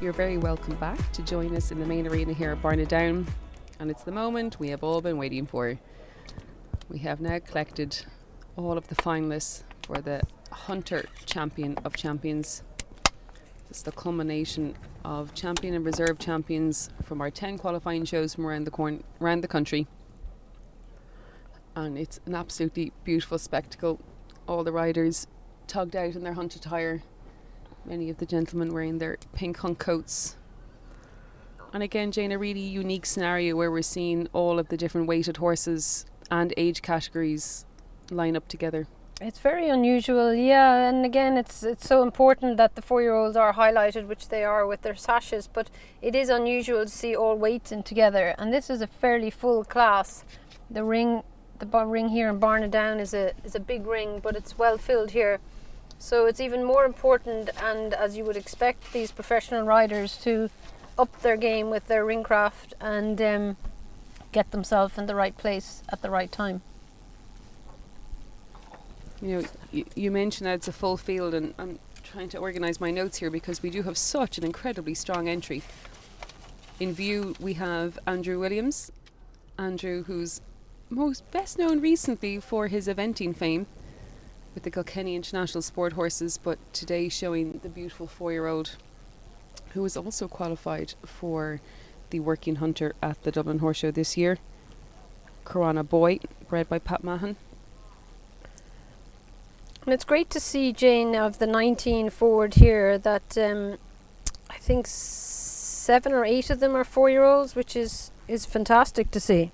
You're very welcome back to join us in the main arena here at Barnadown, and it's the moment we have all been waiting for. We have now collected all of the finalists for the Hunter Champion of Champions. It's the culmination of champion and reserve champions from our 10 qualifying shows from around the country, and it's an absolutely beautiful spectacle. All the riders tugged out in their hunt attire, many of the gentlemen wearing their pink hunt coats. And again, Jane, a really unique scenario where we're seeing all of the different weighted horses and age categories line up together. It's very unusual, yeah, and again it's so important that the 4-year-olds are highlighted, which they are with their sashes, but it is unusual to see all weights in together, and this is a fairly full class. The ring here in Barnadown is a big ring, but it's well filled here, so it's even more important, and as you would expect these professional riders to up their game with their ringcraft and get themselves in the right place at the right time. You know, you mentioned that it's a full field, and I'm trying to organise my notes here because we do have such an incredibly strong entry. In view we have Andrew Williams. Andrew, who's best known recently for his eventing fame with the Kilkenny International Sport horses, but today showing the beautiful 4-year-old who was also qualified for the Working Hunter at the Dublin Horse Show this year. Corona Boy, bred by Pat Mahon. And it's great to see, Jane, of the 19 forward here, that I think 7 or 8 of them are 4-year-olds, which is fantastic to see.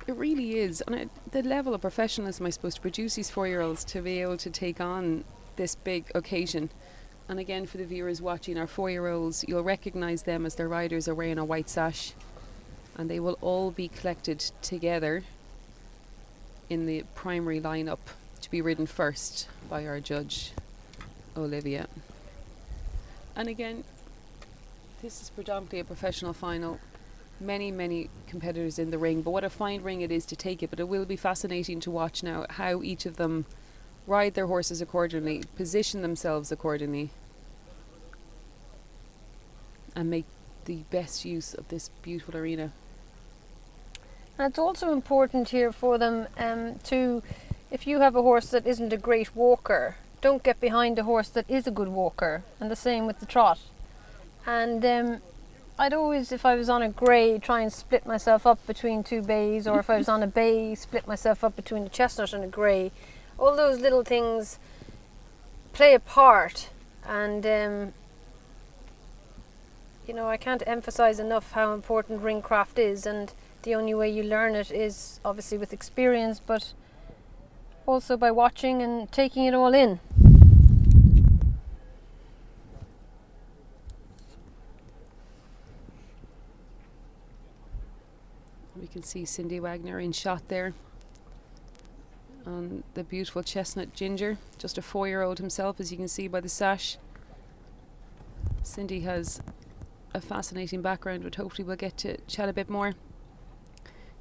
It really is. And the level of professionalism, I suppose, to produce these 4-year-olds to be able to take on this big occasion. And again, for the viewers watching, our 4-year-olds, you'll recognise them as their riders are wearing a white sash, and they will all be collected together in the primary lineup to be ridden first by our judge, Olivia. And again, this is predominantly a professional final. Many competitors in the ring, but what a fine ring it is to take it. But it will be fascinating to watch now how each of them ride their horses accordingly, position themselves accordingly, and make the best use of this beautiful arena. And it's also important here for them to, if you have a horse that isn't a great walker, don't get behind a horse that is a good walker, and the same with the trot. And I'd always, if I was on a grey, try and split myself up between 2 bays, or if I was on a bay, split myself up between a chestnut and a grey. All those little things play a part, and you know, I can't emphasize enough how important ringcraft is, and the only way you learn it is obviously with experience, but also by watching and taking it all in. We can see Cindy Wagner in shot there on the beautiful chestnut Ginger, just a 4-year-old himself, as you can see by the sash. Cindy has a fascinating background, but hopefully we'll get to chat a bit more.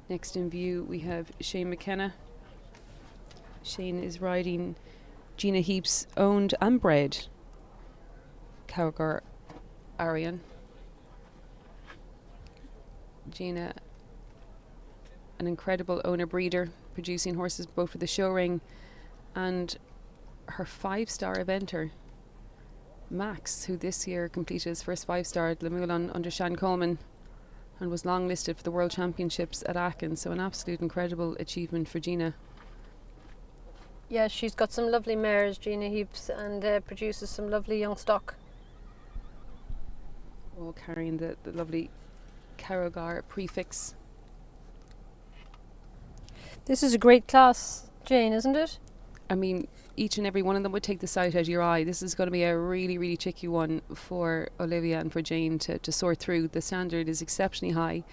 Next in view we have Shane McKenna. Shane is riding Gina Heap's owned and bred Cowgar Arian. Gina, an incredible owner breeder, producing horses both for the show ring and her 5-star eventer Max, who this year completed his first 5-star at Lamulon under Shan Coleman and was long listed for the World Championships at Aachen. So an absolute incredible achievement for Gina. Yeah, she's got some lovely mares, Gina Heaps, and produces some lovely young stock, all carrying the lovely Carrogar prefix. This is a great class, Jane, isn't it? I mean, each and every one of them would take the sight out of your eye. This is going to be a really tricky one for Olivia and for Jane to sort through. The standard is exceptionally high.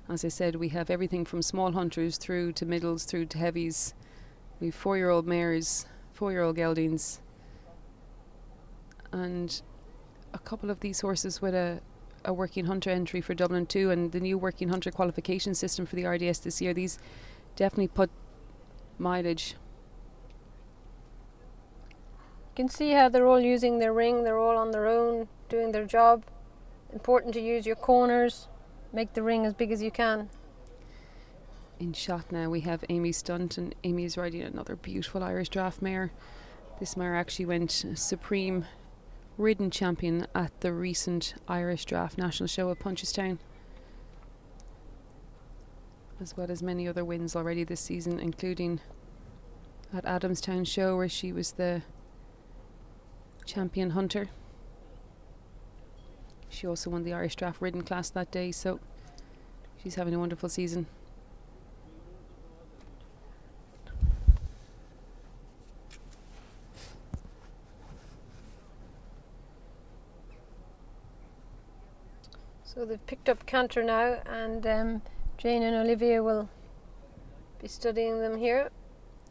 As I said, we have everything from small hunters through to middles, through to heavies. We have 4-year-old mares, 4-year-old geldings, and a couple of these horses with a working hunter entry for Dublin too, and the new working hunter qualification system for the RDS this year. These definitely put mileage. You can see how they're all using their ring, they're all on their own, doing their job. Important to use your corners, make the ring as big as you can. In shot now we have Amy Stunt, and Amy is riding another beautiful Irish draft mare. This mare actually went supreme ridden champion at the recent Irish Draft National Show at Punchestown, as well as many other wins already this season, including at Adamstown Show where she was the champion hunter. She also won the Irish Draft ridden class that day, so she's having a wonderful season. So they've picked up canter now, and Jane and Olivia will be studying them here.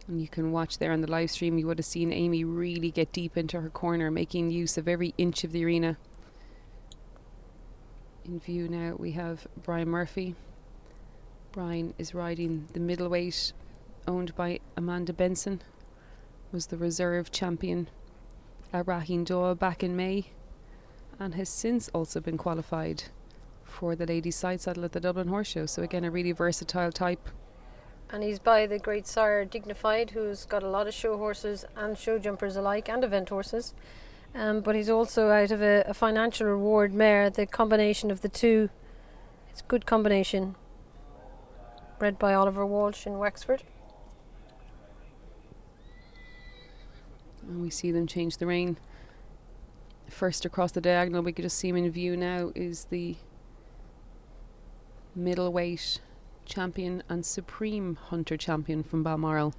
And you can watch there on the live stream, you would have seen Amy really get deep into her corner, making use of every inch of the arena. In view now we have Brian Murphy. Brian is riding the middleweight, owned by Amanda Benson, was the reserve champion at Raheen Doha back in May, and has since also been qualified for the ladies' side saddle at the Dublin Horse Show. So again, a really versatile type. And he's by the great sire Dignified, who's got a lot of show horses and show jumpers alike, and event horses. But he's also out of a financial reward mare, the combination of the two. It's a good combination. Bred by Oliver Walsh in Wexford. And we see them change the rein. First across the diagonal, we could just see him in view now, is the middleweight champion and supreme hunter champion from Balmoral.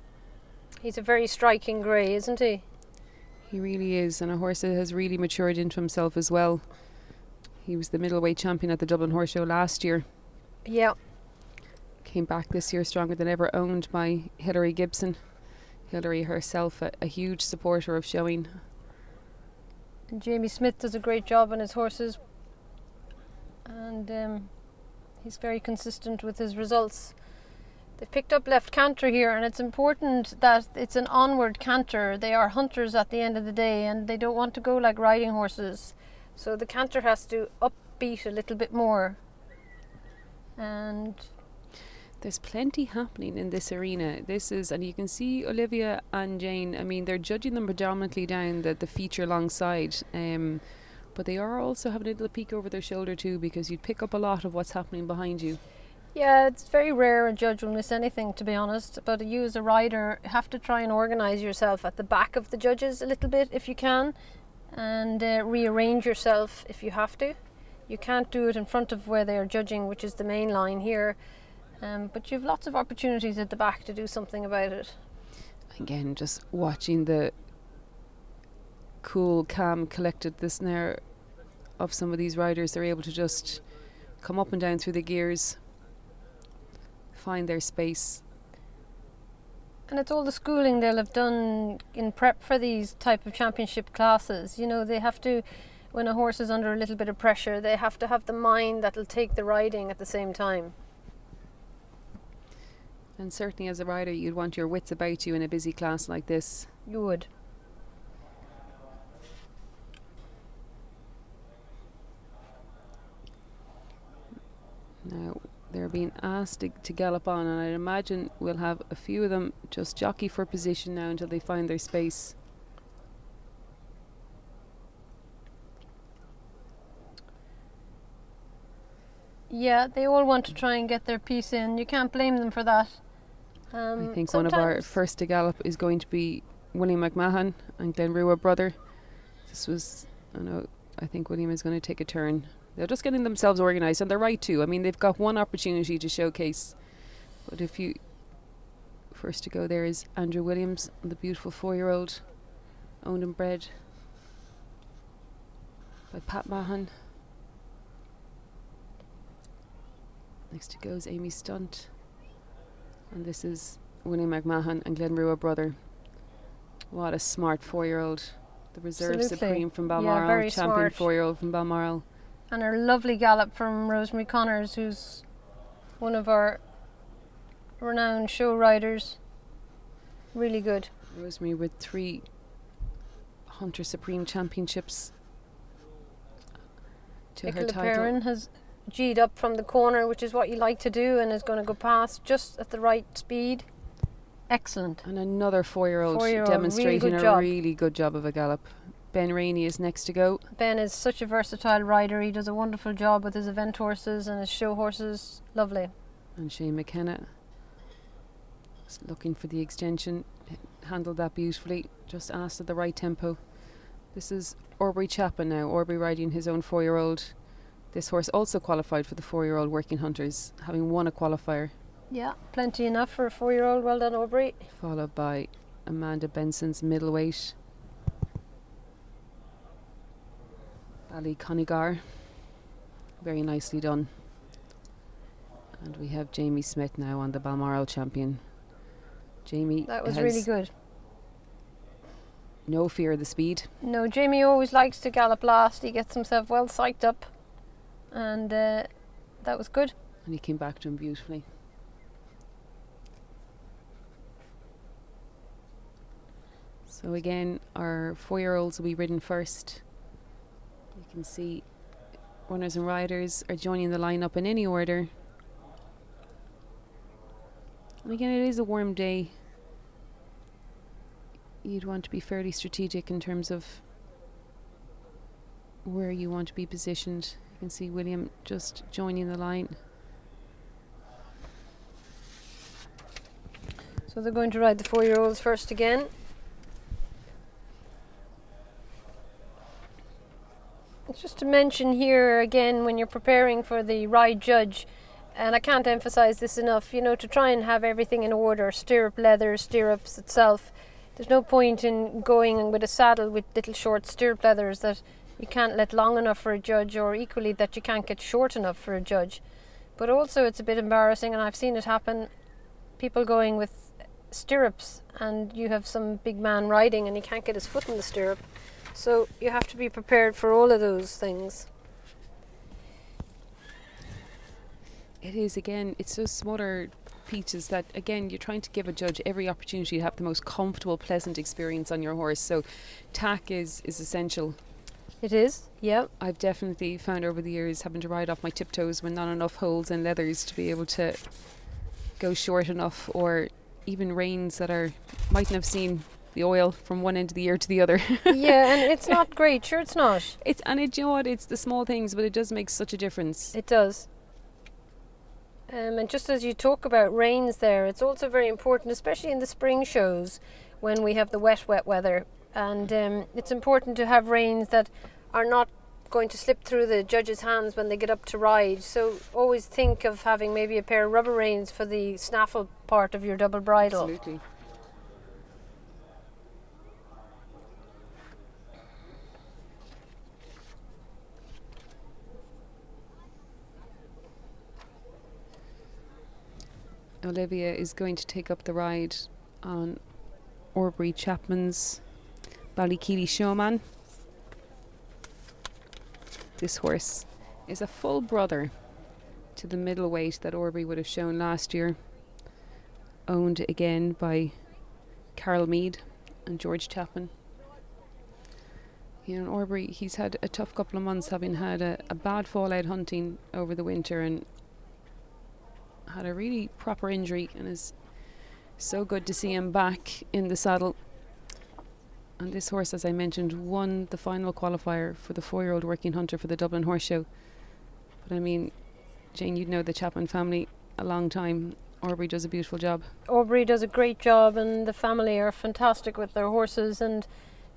He's a very striking grey, isn't he? He really is, and a horse that has really matured into himself as well. He was the middleweight champion at the Dublin Horse Show last year. Yeah. Came back this year stronger than ever, owned by Hilary Gibson. Hilary herself a huge supporter of showing. And Jamie Smith does a great job on his horses, and he's very consistent with his results. They've picked up left canter here, and it's important that it's an onward canter. They are hunters at the end of the day, and they don't want to go like riding horses. So the canter has to upbeat a little bit more. And there's plenty happening in this arena. This is, and you can see Olivia and Jane, I mean, they're judging them predominantly down the feature alongside. But they are also having a little peek over their shoulder too, because you'd pick up a lot of what's happening behind you. Yeah, it's very rare a judge will miss anything, to be honest, but you as a rider have to try and organise yourself at the back of the judges a little bit if you can, and rearrange yourself if you have to. You can't do it in front of where they are judging, which is the main line here, but you've lots of opportunities at the back to do something about it. Again, just watching the cool, calm, collectedness now of some of these riders. They're able to just come up and down through the gears, find their space. And it's all the schooling they'll have done in prep for these type of championship classes. You know, they have to, when a horse is under a little bit of pressure, they have to have the mind that'll take the riding at the same time. And certainly as a rider, you'd want your wits about you in a busy class like this. You would. Now they're being asked to gallop on, and I'd imagine we'll have a few of them just jockey for position now until they find their space. Yeah, they all want to try and get their piece in. You can't blame them for that. I think one of our first to gallop is going to be William McMahon and Glenrua brother. I think William is going to take a turn. They're just getting themselves organised, and they're right too. I mean, they've got one opportunity to showcase. But if you first to go there is Andrew Williams, the beautiful 4-year-old, owned and bred by Pat Mahan. Next to go is Amy Stunt, and this is William McMahon and Glenrua brother. What a smart 4-year-old, the reserve Absolutely. supreme from Balmoral, Yeah, champion smart. 4-year-old from Balmoral. And a lovely gallop from Rosemary Connors, who's one of our renowned show riders. Really good. Rosemary with 3 Hunter Supreme Championships to her Nicola title. Perrin has G'd up from the corner, which is what you like to do, and is going to go past just at the right speed. Excellent. And another 4-year-old really demonstrating good a job. really good job of a gallop. Ben Rainey is next to go. Ben is such a versatile rider. He does a wonderful job with his event horses and his show horses. Lovely. And Shane McKenna is looking for the extension. Handled that beautifully. Just asked at the right tempo. This is Aubrey Chapman now. Aubrey riding his own 4-year-old. This horse also qualified for the 4-year-old Working Hunters, having won a qualifier. Yeah, plenty enough for a 4-year-old. Well done, Aubrey. Followed by Amanda Benson's middleweight. Ali Conigar. Very nicely done. And we have Jamie Smith now on the Balmoral champion. Jamie That was has really good. no fear of the speed. No, Jamie always likes to gallop last. He gets himself well psyched up. And that was good. And he came back to him beautifully. So again, our 4-year-olds will be ridden first. You can see runners and riders are joining the lineup in any order. And again, it is a warm day. You'd want to be fairly strategic in terms of where you want to be positioned. You can see William just joining the line. So they're going to ride the 4-year-olds first again. It's just to mention here again, when you're preparing for the ride judge, and I can't emphasize this enough, you know, to try and have everything in order, stirrup leather, stirrups itself. There's no point in going with a saddle with little short stirrup leathers that you can't let long enough for a judge, or equally that you can't get short enough for a judge. But also it's a bit embarrassing, and I've seen it happen, people going with stirrups and you have some big man riding and he can't get his foot in the stirrup. So you have to be prepared for all of those things. It is, again, it's those smaller pieces that, again, you're trying to give a judge every opportunity to have the most comfortable, pleasant experience on your horse. So tack is essential. It is, yeah. I've definitely found over the years having to ride off my tiptoes when not enough holes in leathers to be able to go short enough, or even reins that are mightn't have seen the oil from one end of the ear to the other. Yeah, and it's not great, sure it's not. You know what, it's the small things, but it does make such a difference. It does. And just as you talk about reins there, it's also very important, especially in the spring shows when we have the wet weather. And it's important to have reins that are not going to slip through the judge's hands when they get up to ride. So always think of having maybe a pair of rubber reins for the snaffle part of your double bridle. Absolutely. Olivia is going to take up the ride on Aubrey Chapman's Ballykeely Showman. This horse is a full brother to the middleweight that Aubrey would have shown last year, owned again by Carol Mead and George Chapman. You know, Aubrey, he's had a tough couple of months, having had a bad fall out hunting over the winter and had a really proper injury, and is so good to see him back in the saddle. And this horse, as I mentioned, won the final qualifier for the 4-year-old Working Hunter for the Dublin Horse Show. But I mean, Jane, you'd know the Chapman family a long time. Aubrey does a beautiful job. Aubrey does a great job, and the family are fantastic with their horses. And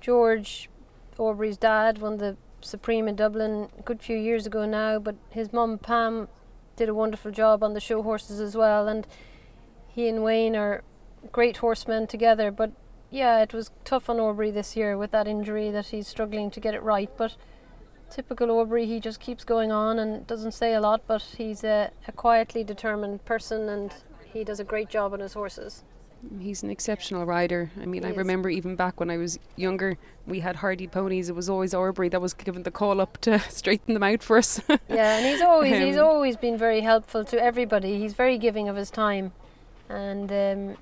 George, Aubrey's dad, won the Supreme in Dublin a good few years ago now, but his mum Pam did a wonderful job on the show horses as well, and he and Wayne are great horsemen together. But yeah, it was tough on Aubrey this year with that injury, that he's struggling to get it right. But typical Aubrey, he just keeps going on and doesn't say a lot, but he's a quietly determined person, and he does a great job on his horses. He's an exceptional rider. I mean, He I is. remember even back when I was younger, we had hardy ponies. It was always Aubrey that was given the call up to straighten them out for us. Yeah, and he's always been very helpful to everybody. He's very giving of his time, and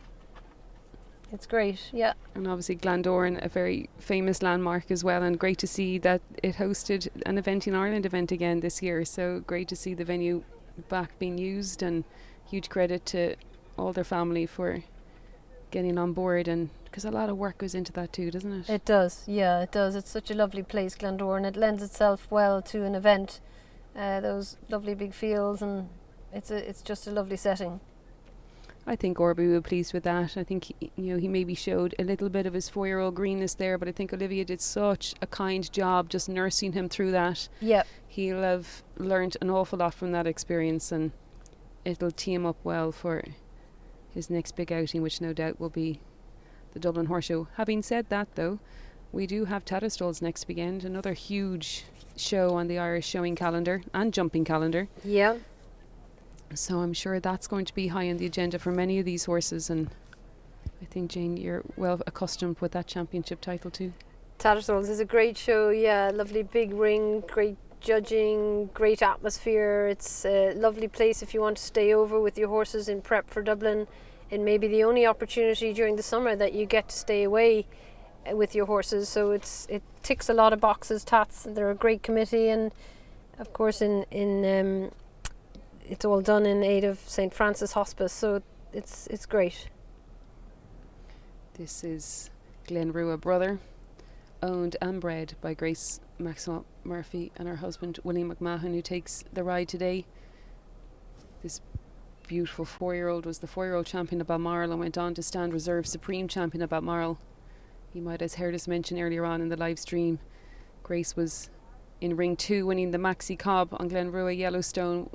It's great, yeah. And obviously Glandoran, a very famous landmark as well, and great to see that it hosted an Event in Ireland event again this year. So great to see the venue back being used, and huge credit to all their family for getting on board, and because a lot of work goes into that too, doesn't it? It does, yeah, it does. It's such a lovely place, Glandoran. It lends itself well to an event. Those lovely big fields, and it's just a lovely setting. I think Orby will be pleased with that. I think he maybe showed a little bit of his 4-year-old greenness there, but I think Olivia did such a kind job just nursing him through that. Yep. He'll have learnt an awful lot from that experience, and it'll tee him up well for his next big outing, which no doubt will be the Dublin Horse Show. Having said that, though, we do have Tatterstalls next weekend, another huge show on the Irish showing calendar and jumping calendar. Yeah. So I'm sure that's going to be high on the agenda for many of these horses, and I think, Jane, you're well accustomed with that championship title too. Tatterstalls is a great show, yeah, lovely big ring, great judging, great atmosphere. It's a lovely place if you want to stay over with your horses in prep for Dublin. It may be the only opportunity during the summer that you get to stay away with your horses, so it ticks a lot of boxes, Tats. They're a great committee, and of course in it's all done in aid of St. Francis Hospice, so it's great. This is Glenrua Brother, owned and bred by Grace Maxwell Murphy and her husband William McMahon, who takes the ride today. This beautiful 4-year-old was the 4-year-old champion of Balmoral and went on to stand reserve supreme champion of Balmoral. You might have heard us mention earlier on in the live stream, Grace was in ring 2 winning the Maxi Cobb on Glenrua Yellowstone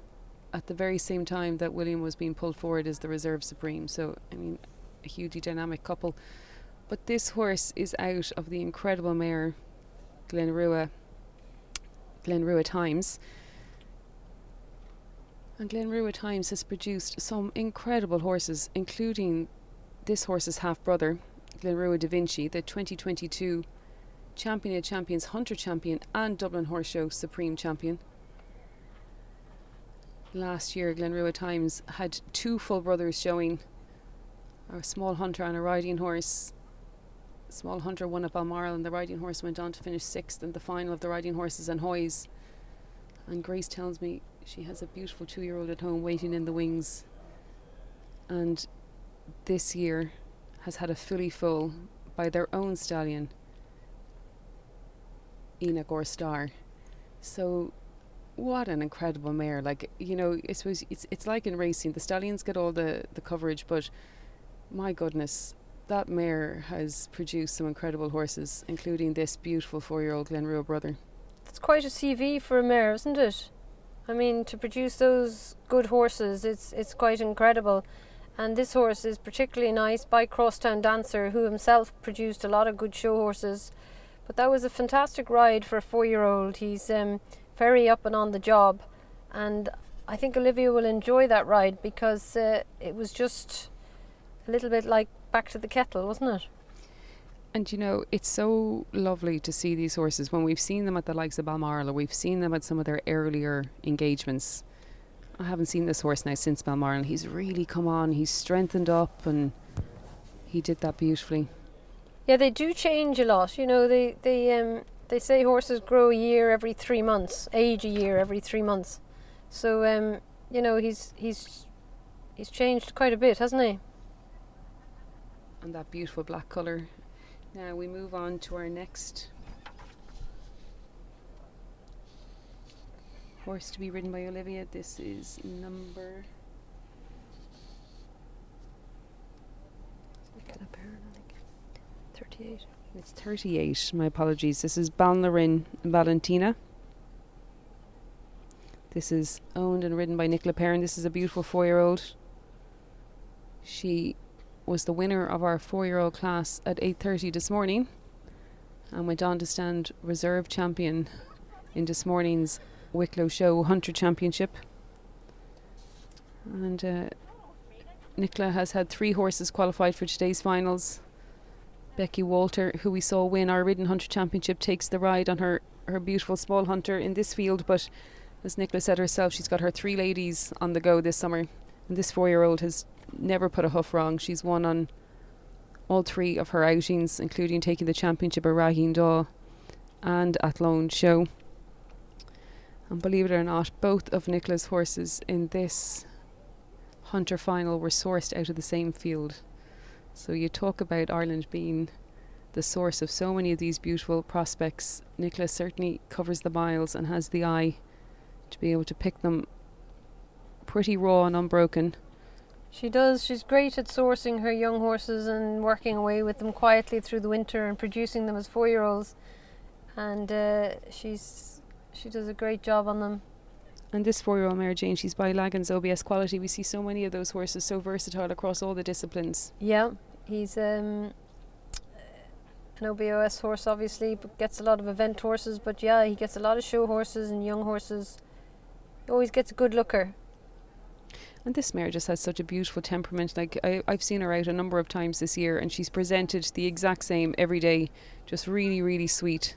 at the very same time that William was being pulled forward as the reserve supreme. So I mean, a hugely dynamic couple. But this horse is out of the incredible mare Glenrua Times, and Glenrua Times has produced some incredible horses, including this horse's half brother Glenrua Da Vinci, the 2022 Champion of Champions Hunter Champion and Dublin Horse Show Supreme Champion. Last year Glenrua Times had 2 full brothers showing, a small hunter and a riding horse. Small hunter won at Balmoral, and the riding horse went on to finish 6th in the final of the riding horses and Hoys. And Grace tells me she has a beautiful 2-year-old at home waiting in the wings, and this year has had a filly foal by their own stallion Enoch or Star. So what an incredible mare. Like, I suppose it's like in racing, the stallions get all the coverage, but my goodness, that mare has produced some incredible horses, including this beautiful 4-year-old Glenrua Brother. It's quite a CV for a mare, isn't it? I mean, to produce those good horses, it's quite incredible. And this horse is particularly nice by Crosstown Dancer, who himself produced a lot of good show horses. But that was a fantastic ride for a 4-year-old. He's very up and on the job, and I think Olivia will enjoy that ride, because it was just a little bit like back to the kettle, wasn't it? And it's so lovely to see these horses when we've seen them at the likes of Balmoral, or we've seen them at some of their earlier engagements. I haven't seen this horse now since Balmoral. He's really come on, he's strengthened up, and he did that beautifully. Yeah, they do change a lot. They say horses grow a year every 3 months, age a year every 3 months. So he's changed quite a bit, hasn't he? And that beautiful black colour. Now we move on to our next horse to be ridden by Olivia. This is number 38. It's 38, my apologies. This is Ballarin Valentina. This is owned and ridden by Nicola Perrin. This is a beautiful 4-year-old. She was the winner of our 4-year-old class at 8:30 this morning, and went on to stand reserve champion in this morning's Wicklow Show Hunter Championship. And Nicola has had 3 horses qualified for today's finals. Becky Walter, who we saw win our Ridden Hunter Championship, takes the ride on her beautiful small hunter in this field, but as Nicola said herself, she's got her 3 ladies on the go this summer, and this 4-year-old has never put a hoof wrong. She's won on all 3 of her outings, including taking the championship at Ragheen Daw and at Lone Show. And believe it or not, both of Nicola's horses in this Hunter final were sourced out of the same field. So you talk about Ireland being the source of so many of these beautiful prospects. Nicola certainly covers the miles and has the eye to be able to pick them pretty raw and unbroken. She does. She's great at sourcing her young horses and working away with them quietly through the winter and producing them as 4-year-olds. And she does a great job on them. And this 4-year-old mare, Jane, she's by Lagabs OBS Quality. We see so many of those horses, so versatile across all the disciplines. Yeah, he's an OBOS horse, obviously, but gets a lot of event horses. But yeah, he gets a lot of show horses and young horses. He always gets a good looker. And this mare just has such a beautiful temperament. Like I've seen her out a number of times this year, and she's presented the exact same every day. Just really, really sweet.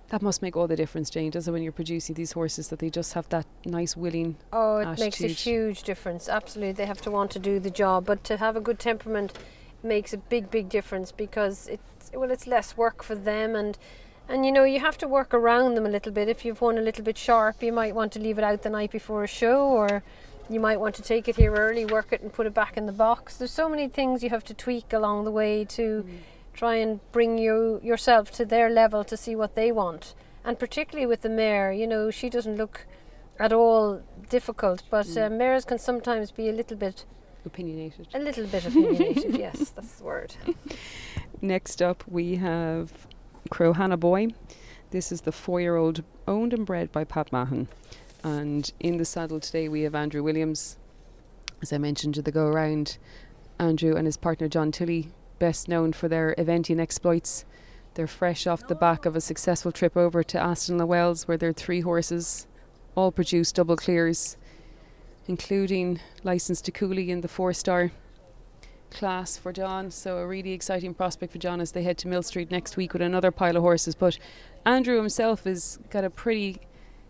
That must make all the difference, Jane, does it, when you're producing these horses, that they just have that nice willing it makes a huge difference. Absolutely, they have to want to do the job, but to have a good temperament makes a big, big difference, because it's less work for them, and you know, you have to work around them a little bit. If you've one a little bit sharp, you might want to leave it out the night before a show, or you might want to take it here early, work it and put it back in the box. There's so many things you have to tweak along the way to try and bring yourself to their level to see what they want. And particularly with the mare, you know, she doesn't look at all difficult, but mares can sometimes be a little bit opinionated. Yes, that's the word. Next up we have Crowhanna Boy. This is the 4-year-old owned and bred by Pat Mahon. And in the saddle today we have Andrew Williams. As I mentioned to the go around, Andrew and his partner John Tilley, best known for their eventing exploits. They're fresh off the back of a successful trip over to Aston Le Wells, where their 3 horses all produced double clears, including licensed to Cooley in the 4-star class for John. So a really exciting prospect for John as they head to Mill Street next week with another pile of horses. But Andrew himself has got a pretty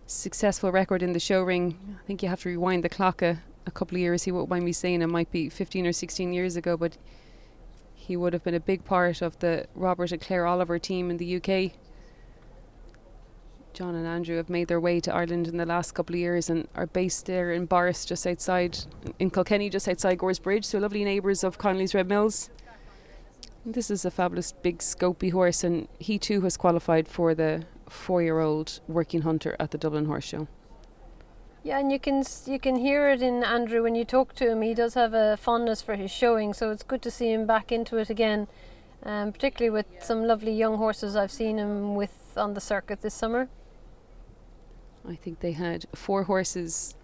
successful record in the show ring. I think you have to rewind the clock a couple of years. He won't mind me saying it might be 15 or 16 years ago, but he would have been a big part of the Robert and Claire Oliver team in the UK. John and Andrew have made their way to Ireland in the last couple of years and are based there in Borris, just outside, in Kilkenny, just outside Gore's Bridge, so lovely neighbours of Connolly's Red Mills. And this is a fabulous big scopy horse, and he too has qualified for the 4-year-old working hunter at the Dublin Horse Show. Yeah, and you can hear it in Andrew when you talk to him. He does have a fondness for his showing, so it's good to see him back into it again, particularly with some lovely young horses I've seen him with on the circuit this summer. I think they had 4 horses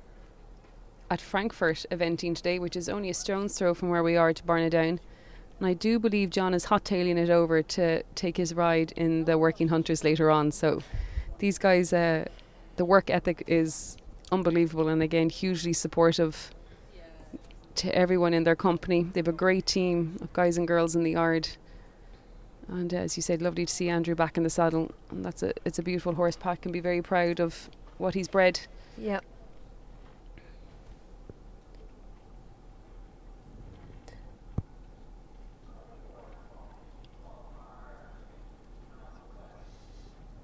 at Frankfurt eventing today, which is only a stone's throw from where we are to Barnadown. And I do believe John is hot-tailing it over to take his ride in the Working Hunters later on. So these guys, the work ethic is unbelievable, and again hugely supportive to everyone in their company. They have a great team of guys and girls in the yard, and as you said, lovely to see Andrew back in the saddle. And it's a beautiful horse. Pat can be very proud of what he's bred. Yeah.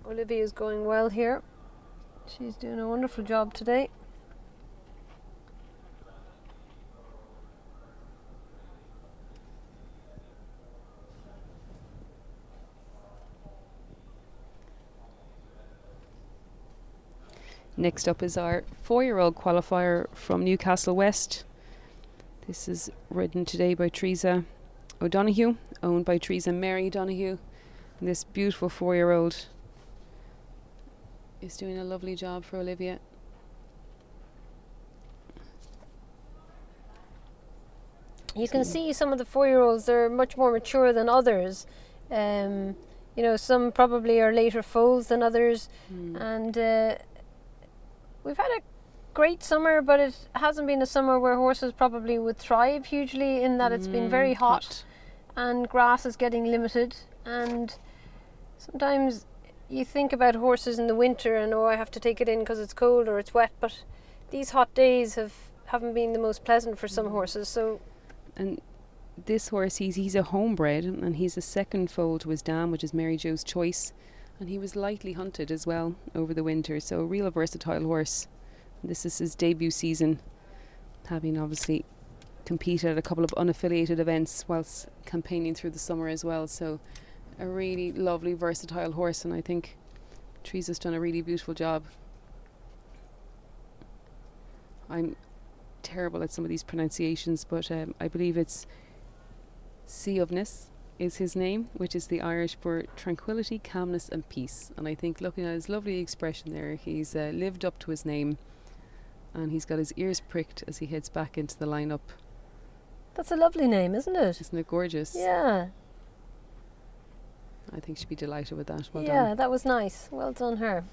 Olivia is going well here. She's doing a wonderful job today. Next up is our 4-year-old qualifier from Newcastle West. This is ridden today by Teresa O'Donoghue, owned by Teresa Mary Donoghue. And this beautiful 4-year-old is doing a lovely job for Olivia. You can see some of the 4-year-olds, they're much more mature than others. You know, some probably are later foals than others. And we've had a great summer, but it hasn't been a summer where horses probably would thrive hugely, in that it's been very hot and grass is getting limited. And sometimes you think about horses in the winter and, I have to take it in because it's cold or it's wet, but these hot days haven't been the most pleasant for some horses. So, and this horse, he's a homebred, and he's a second foal to his dam, which is Mary Jo's Choice, and he was lightly hunted as well over the winter, so a real versatile horse. This is his debut season, having obviously competed at a couple of unaffiliated events whilst campaigning through the summer as well, so a really lovely versatile horse, and I think Teresa's done a really beautiful job. I'm terrible at some of these pronunciations, but I believe it's Seovness is his name, which is the Irish for tranquility, calmness and peace. And I think, looking at his lovely expression there, he's lived up to his name, and he's got his ears pricked as he heads back into the lineup. That's a lovely name, isn't it? Isn't it gorgeous? Yeah. I think she'd be delighted with that. Well yeah, done. That was nice. Well done her.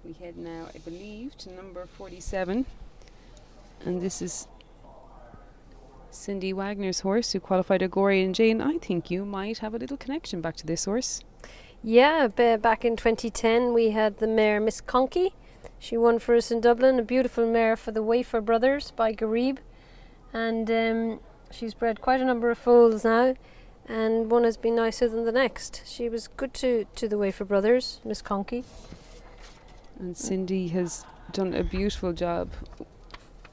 We head now, I believe, to number 47, and this is Cindy Wagner's horse, who qualified at Gorey. And Jane, I think you might have a little connection back to this horse. Yeah, back in 2010 we had the mare Miss Conky. She won for us in Dublin, a beautiful mare for the Wafer brothers by Garib, and she's bred quite a number of foals now, and one has been nicer than the next. She was good to the Wafer brothers, Miss Conky. And Cindy has done a beautiful job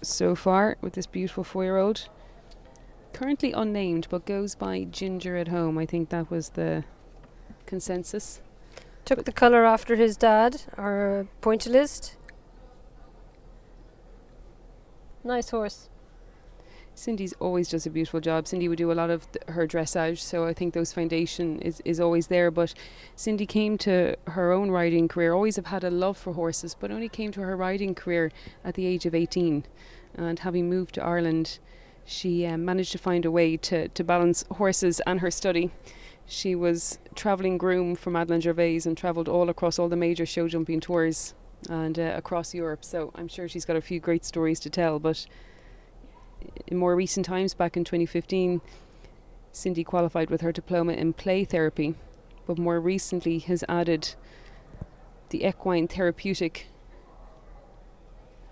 so far with this beautiful 4-year-old. Currently unnamed, but goes by Ginger at home. I think that was the consensus. Took the colour after his dad, our pointillist. Nice horse. Cindy's always does a beautiful job. Cindy would do a lot of her dressage, so I think those foundation is always there. But Cindy came to her own riding career, always have had a love for horses, but only came to her riding career at the age of 18. And having moved to Ireland, she managed to find a way to balance horses and her study. She was travelling groom for Madeleine Gervais and travelled all across all the major show jumping tours and across Europe. So I'm sure she's got a few great stories to tell. But in more recent times, back in 2015, Cindy qualified with her diploma in play therapy, but more recently has added the equine therapeutic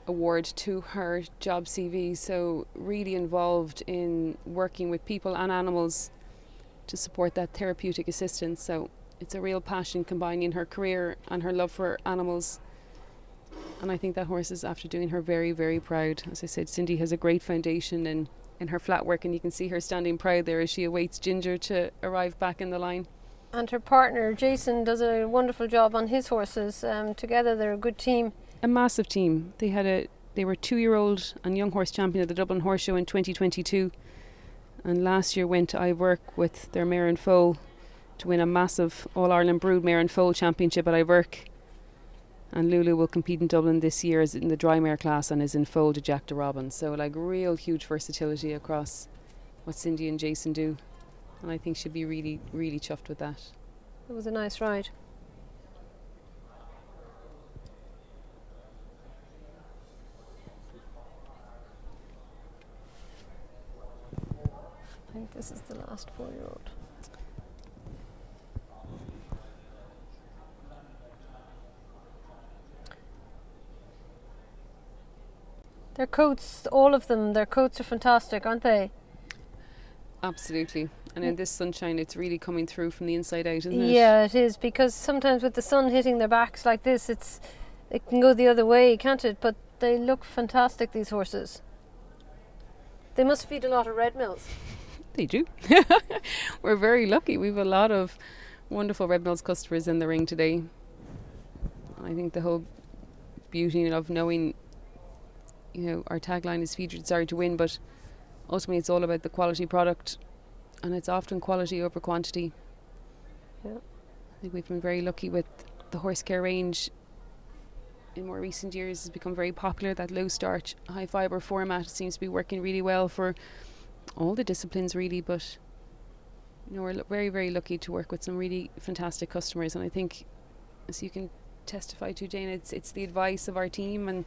award to her job CV. So really involved in working with people and animals to support that therapeutic assistance. So it's a real passion, combining her career and her love for animals. And I think that horse is after doing her very, very proud. As I said, Cindy has a great foundation in her flat work, and you can see her standing proud there as she awaits Ginger to arrive back in the line. And her partner, Jason, does a wonderful job on his horses. Together they're a good team. A massive team. They were 2-year-old and young horse champion at the Dublin Horse Show in 2022. And last year went to Iverk with their mare and foal to win a massive All-Ireland Brood Mare and Foal Championship at Iverk. And Lulu will compete in Dublin this year as in the dry mare class and is in foal to Jack de Robin. So like real huge versatility across what Cindy and Jason do. And I think she'll be really, really chuffed with that. It was a nice ride. I think this is the last 4-year-old. Their coats, all of them, their coats are fantastic, aren't they? Absolutely. And in this sunshine, it's really coming through from the inside out, isn't it? Yeah, it is, because sometimes with the sun hitting their backs like this, it can go the other way, can't it? But they look fantastic, these horses. They must feed a lot of red mills. They do. We're very lucky. We have a lot of wonderful Red Mills customers in the ring today. I think the whole beauty of knowing, our tagline is feed your desire to win, but ultimately it's all about the quality product, and it's often quality over quantity. Yeah. I think we've been very lucky with the horse care range. In more recent years has become very popular. That low starch, high fibre format seems to be working really well for all the disciplines really, but we're very, very lucky to work with some really fantastic customers. And I think, as you can testify to, Jane, it's the advice of our team and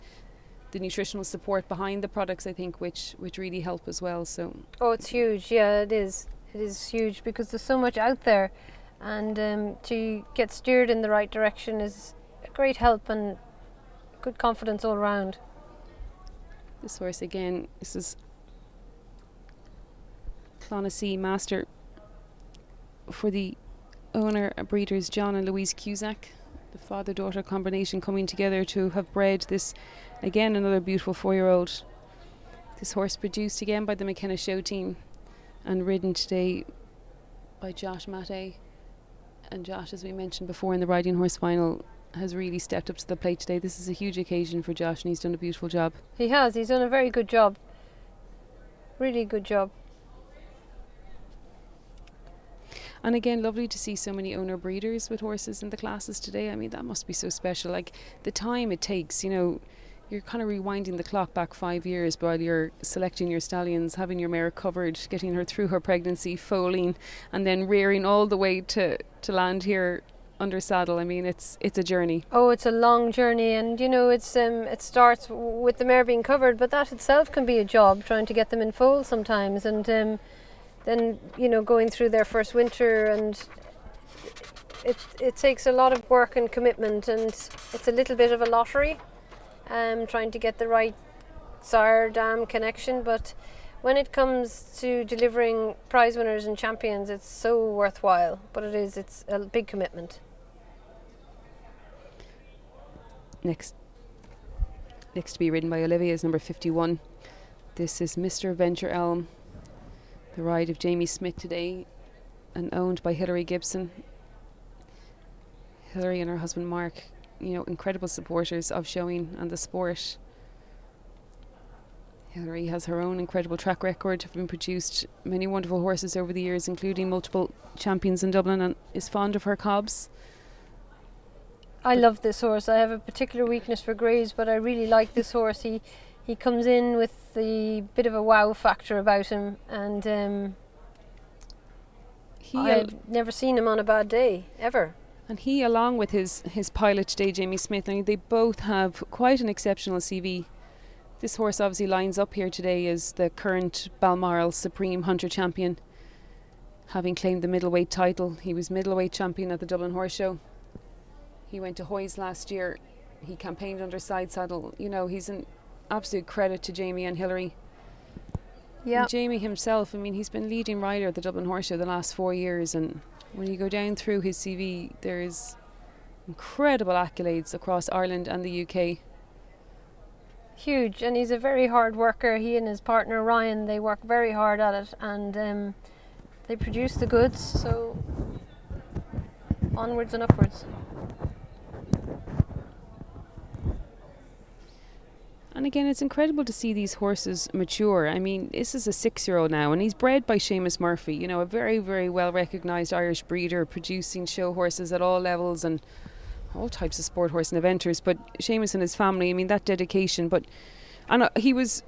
the nutritional support behind the products, I think, which really help as well. So it's huge. Yeah, it is. It is huge because there's so much out there, and to get steered in the right direction is a great help and good confidence all around. This horse again, this is Connolly Master for the owner and breeders John and Louise Cusack. The father-daughter combination coming together to have bred this, again, another beautiful 4-year-old. This horse produced again by the McKenna Show team and ridden today by Josh Matte. And Josh, as we mentioned before in the riding horse final, has really stepped up to the plate today. This is a huge occasion for Josh and he's done a beautiful job. He has. He's done a very good job. Really good job. And again, lovely to see so many owner breeders with horses in the classes today. I mean, that must be so special. Like, the time it takes, you know, you're kind of rewinding the clock back 5 years while you're selecting your stallions, having your mare covered, getting her through her pregnancy, foaling, and then rearing all the way to land here under saddle. I mean, it's a journey. Oh, it's a long journey, and you know, it's it starts with the mare being covered, but that itself can be a job, trying to get them in foal sometimes, and then, you know, going through their first winter, and it takes a lot of work and commitment, and it's a little bit of a lottery, trying to get the right sire dam connection, but when it comes to delivering prize winners and champions, it's so worthwhile. But it's a big commitment. Next to be ridden by Olivia is number 51. This is Mr. Venture Elm, the ride of Jamie Smith today, and owned by Hilary Gibson. Hilary and her husband Mark, you know, incredible supporters of showing and the sport. Hilary has her own incredible track record, having produced many wonderful horses over the years, including multiple champions in Dublin, and is fond of her cobs. I love this horse. I have a particular weakness for greys, but I really like this horse. He comes in with the bit of a wow factor about him, and I've never seen him on a bad day, ever. And he, along with his pilot today, Jamie Smith, I mean, they both have quite an exceptional CV. This horse obviously lines up here today as the current Balmoral Supreme Hunter Champion, having claimed the middleweight title. He was middleweight champion at the Dublin Horse Show. He went to Hoyes last year. He campaigned under side saddle. You know, he's an absolute credit to Jamie and Hilary. Yeah. Jamie himself, I mean, he's been leading rider at the Dublin Horse Show the last 4 years, and when you go down through his CV, there's incredible accolades across Ireland and the UK. Huge, and he's a very hard worker. He and his partner Ryan, they work very hard at it, and they produce the goods, so onwards and upwards. And again, it's incredible to see these horses mature. I mean, this is a 6-year-old now, and he's bred by Seamus Murphy, you know, a very, very well recognised Irish breeder, producing show horses at all levels and all types of sport horse and eventers. But Seamus and his family, I mean, that dedication. And he was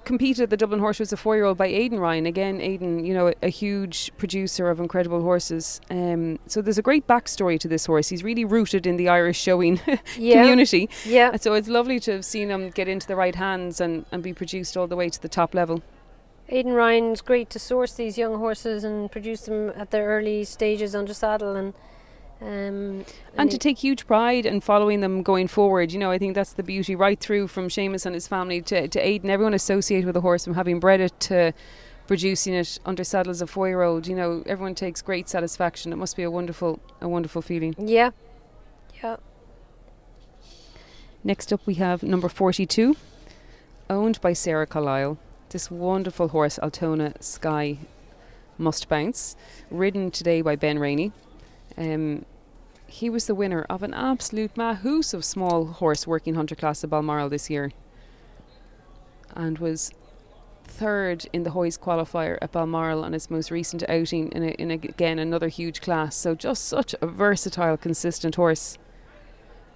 competed at the Dublin Horse Show as a 4-year-old by Aidan Ryan. Again, Aidan, you know, a huge producer of incredible horses. So there's a great backstory to this horse. He's really rooted in the Irish showing community. Yeah. And so it's lovely to have seen him get into the right hands and be produced all the way to the top level. Aidan Ryan's great to source these young horses and produce them at their early stages under saddle, and to take huge pride in following them going forward. You know, I think that's the beauty right through from Seamus and his family to Aidan, everyone associated with the horse, from having bred it to producing it under saddle as a 4-year-old. You know, everyone takes great satisfaction. It must be a wonderful feeling. Yeah. Next up we have number 42, owned by Sarah Carlisle. This wonderful horse, Altona Sky Must Bounce, ridden today by Ben Rainey. He was the winner of an absolute mahoose of small horse working hunter class at Balmoral this year, and was third in the Hoyes qualifier at Balmoral on its most recent outing in again another huge class. So just such a versatile, consistent horse,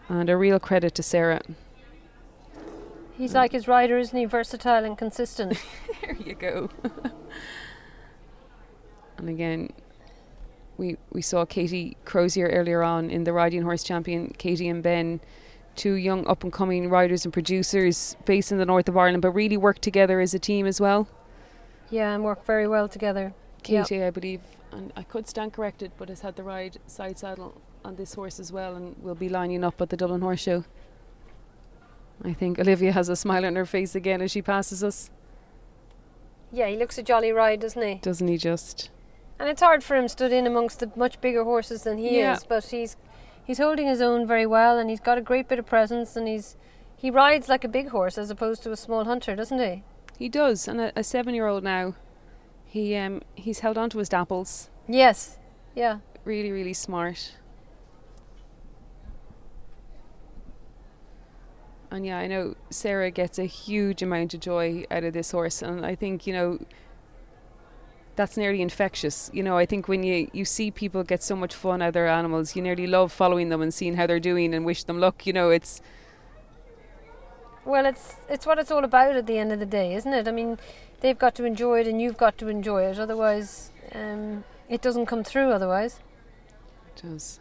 and a real credit to Sarah. He's like his rider, isn't he? Versatile and consistent. There you go. And again, we saw Katie Crozier earlier on in the Riding Horse Champion. Katie and Ben two young up-and-coming riders and producers based in the north of Ireland, but really work together as a team as well. Yeah, and work very well together. Katie, I believe, and I could stand corrected, but has had the ride side saddle on this horse as well, and will be lining up at the Dublin Horse Show. I think Olivia has a smile on her face again as she passes us. Yeah, he looks a jolly ride, doesn't he? Doesn't he just? And it's hard for him stood in amongst the much bigger horses than he is, but he's holding his own very well, and he's got a great bit of presence, and he rides like a big horse as opposed to a small hunter, doesn't he? He does, and a 7-year-old now. He's held on to his dapples. Yes, yeah. Really, really smart. And yeah, I know Sarah gets a huge amount of joy out of this horse, and I think, you know, that's nearly infectious. You know, I think when you see people get so much fun out of their animals, you nearly love following them and seeing how they're doing and wish them luck. You know, it's... Well, it's what it's all about at the end of the day, isn't it? I mean, they've got to enjoy it and you've got to enjoy it. Otherwise, it doesn't come through otherwise. It does.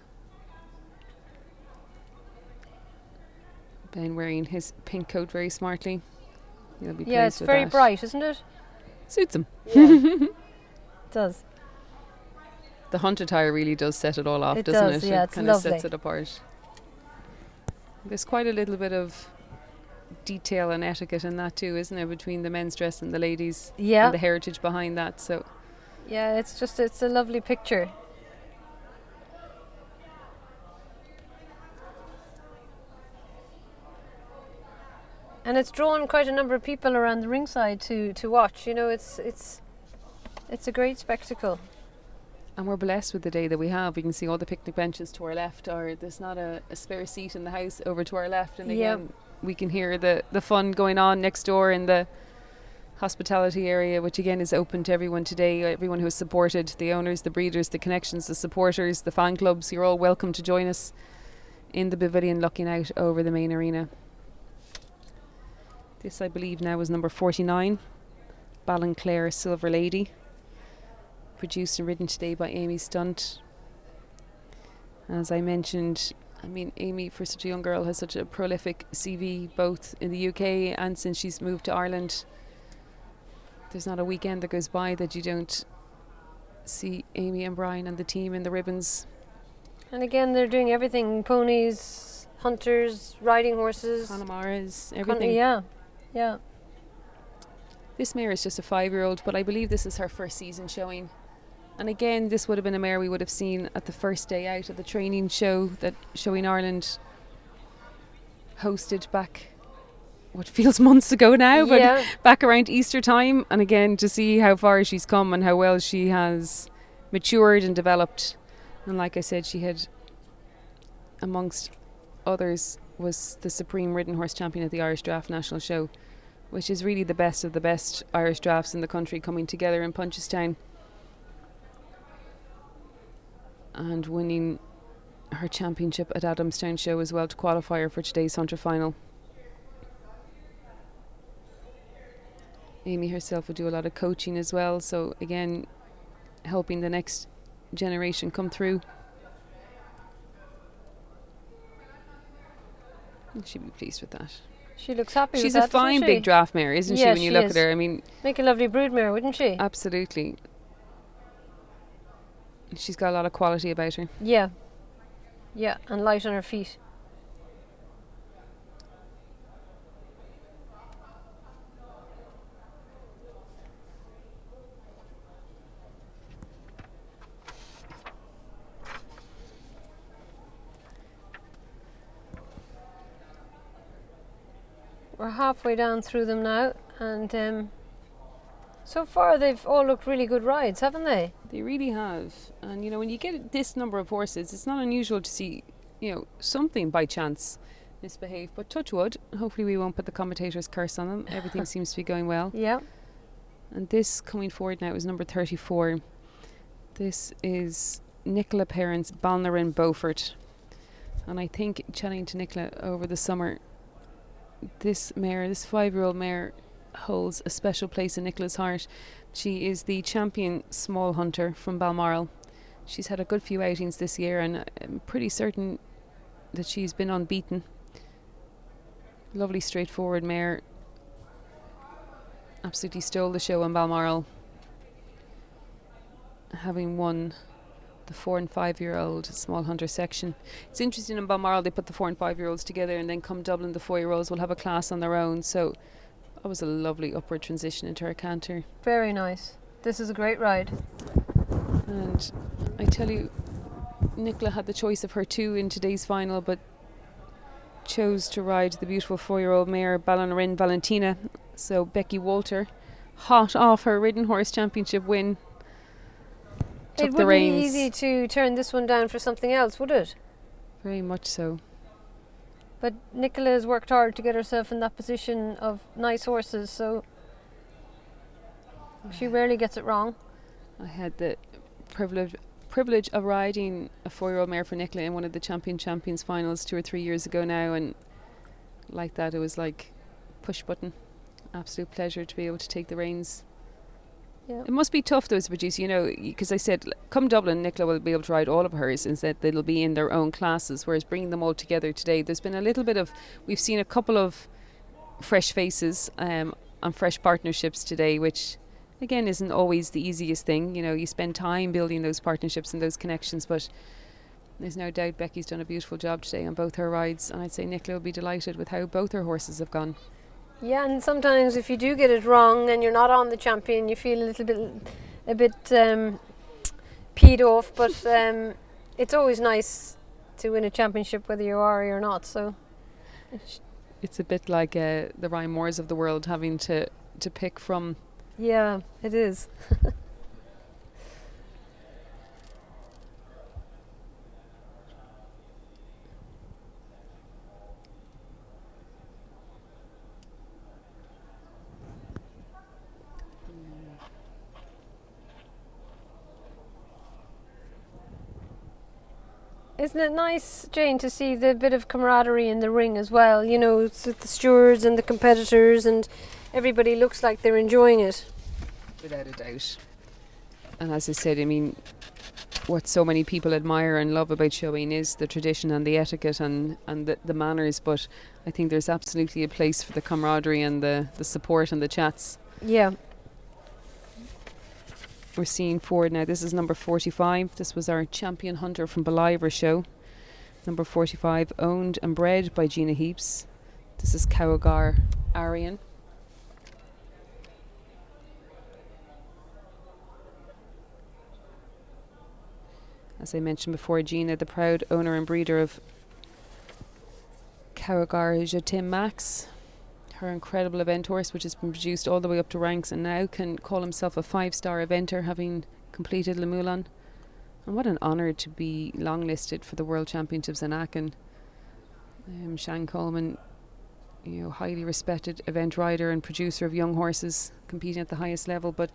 Ben wearing his pink coat very smartly. He'll be yeah, it's very bright, isn't it? Suits him. Yeah. It does. The hunter attire really does set it all off, It doesn't does, it? yeah, It it's kind of lovely. sets it apart. There's quite a little bit of detail and etiquette in that too, isn't there, between the men's dress and the ladies, Yeah. and the heritage behind that. So Yeah, it's a lovely picture. And it's drawn quite a number of people around the ringside to watch. You know, it's a great spectacle. and we're blessed with the day that we have. We can see all the picnic benches to our left, or there's not a spare seat in the house over to our left, and again we can hear the fun going on next door in the hospitality area, which again is open to everyone today. Everyone who has supported, the owners, the breeders, the connections, the supporters, the fan clubs, you're all welcome to join us in the pavilion looking out over the main arena. This, I believe, now is number 49, Ballinclare Silver Lady, produced and ridden today by Amy Stunt. As I mentioned, I mean, Amy, for such a young girl, has such a prolific CV both in the UK and since she's moved to Ireland. There's not a weekend that goes by that you don't see Amy and Brian and the team in the ribbons. And again, they're doing everything: ponies, hunters, riding horses, Connemara's, everything. Yeah. This mare is just a 5-year-old, but I believe this is her first season showing. And again, this would have been a mare we would have seen at the first day out of the training show that Showing Ireland hosted back, what feels months ago now, but back around Easter time. And again, to see how far she's come and how well she has matured and developed. And like I said, she had, amongst others, was the Supreme Ridden Horse Champion at the Irish Draft National Show, which is really the best of the best Irish drafts in the country coming together in Punchestown. And winning her championship at Adamstown Show as well to qualify her for today's Hunter final. Amy herself would do a lot of coaching as well, so again, helping the next generation come through. She'd be pleased with that. She looks happy She's with that, a fine big draft mare, isn't she, when you look at her? I mean, make a lovely broodmare, wouldn't she? Absolutely. She's got a lot of quality about her. Yeah, and light on her feet. We're halfway down through them now, and so far they've all looked really good rides, haven't they? They really have. And you know, when you get this number of horses, it's not unusual to see, you know, something by chance misbehave. But touch wood, hopefully we won't put the commentator's curse on them. Everything seems to be going well. Yeah. And this coming forward now is number 34. This is Nicola Perrin's Ballarin Beaufort. And I think, chatting to Nicola over the summer, this mare, this 5-year-old mare, holds a special place in Nicola's heart. She is the champion small hunter from Balmoral. She's had a good few outings this year, and I'm pretty certain that she's been unbeaten Lovely straightforward mare. Absolutely stole the show in Balmoral, having won the 4 and 5 year old small hunter section. It's interesting, in Balmoral they put the 4 and 5 year olds together, and then come Dublin the 4 year olds will have a class on their own. So that was a lovely upward transition into her canter. Very nice. This is a great ride. And I tell you, Nicola had the choice of her two in today's final, but chose to ride the beautiful 4 year old mare Ballarin Valentina. So Becky Walter, hot off her ridden horse championship win, took the reins. It wouldn't be easy to turn this one down for something else, would it? Very much so. But Nicola has worked hard to get herself in that position of nice horses, so she rarely gets it wrong. I had the privilege of riding a 4 year old mare for Nicola in one of the champions finals 2 or 3 years ago now, and like that it was like push button. Absolute pleasure to be able to take the reins. Yeah. It must be tough though as a producer, you know, because I said come Dublin Nicola will be able to ride all of hers, and said they'll be in their own classes, whereas bringing them all together today, there's been a little bit of, we've seen a couple of fresh faces and fresh partnerships today, which again isn't always the easiest thing. You know, you spend time building those partnerships and those connections, but there's no doubt Becky's done a beautiful job today on both her rides, and I'd say Nicola will be delighted with how both her horses have gone. Yeah, and sometimes if you do get it wrong and you're not on the champion, you feel a bit peed off, but it's always nice to win a championship whether you are or you're not. So it's a bit like the Ryan Moores of the world having to pick from. Yeah, it is. Isn't it nice, Jane, to see the bit of camaraderie in the ring as well? You know, it's with the stewards and the competitors, and everybody looks like they're enjoying it. Without a doubt. And as I said, I mean, what so many people admire and love about showing is the tradition and the etiquette and the manners, but I think there's absolutely a place for the camaraderie and the support and the chats. Yeah. We're seeing forward now, this is number 45. This was our champion hunter from Ballarin show. Number 45, owned and bred by Gina Heaps. This is Cowagar Arian. As I mentioned before, Gina, the proud owner and breeder of Cowagar Jatim Max, her incredible event horse, which has been produced all the way up to ranks and now can call himself a 5-star eventer, having completed Le Moulin. And what an honour to be longlisted for the World Championships in Aachen. Shan Coleman, you know, highly respected event rider and producer of young horses competing at the highest level. But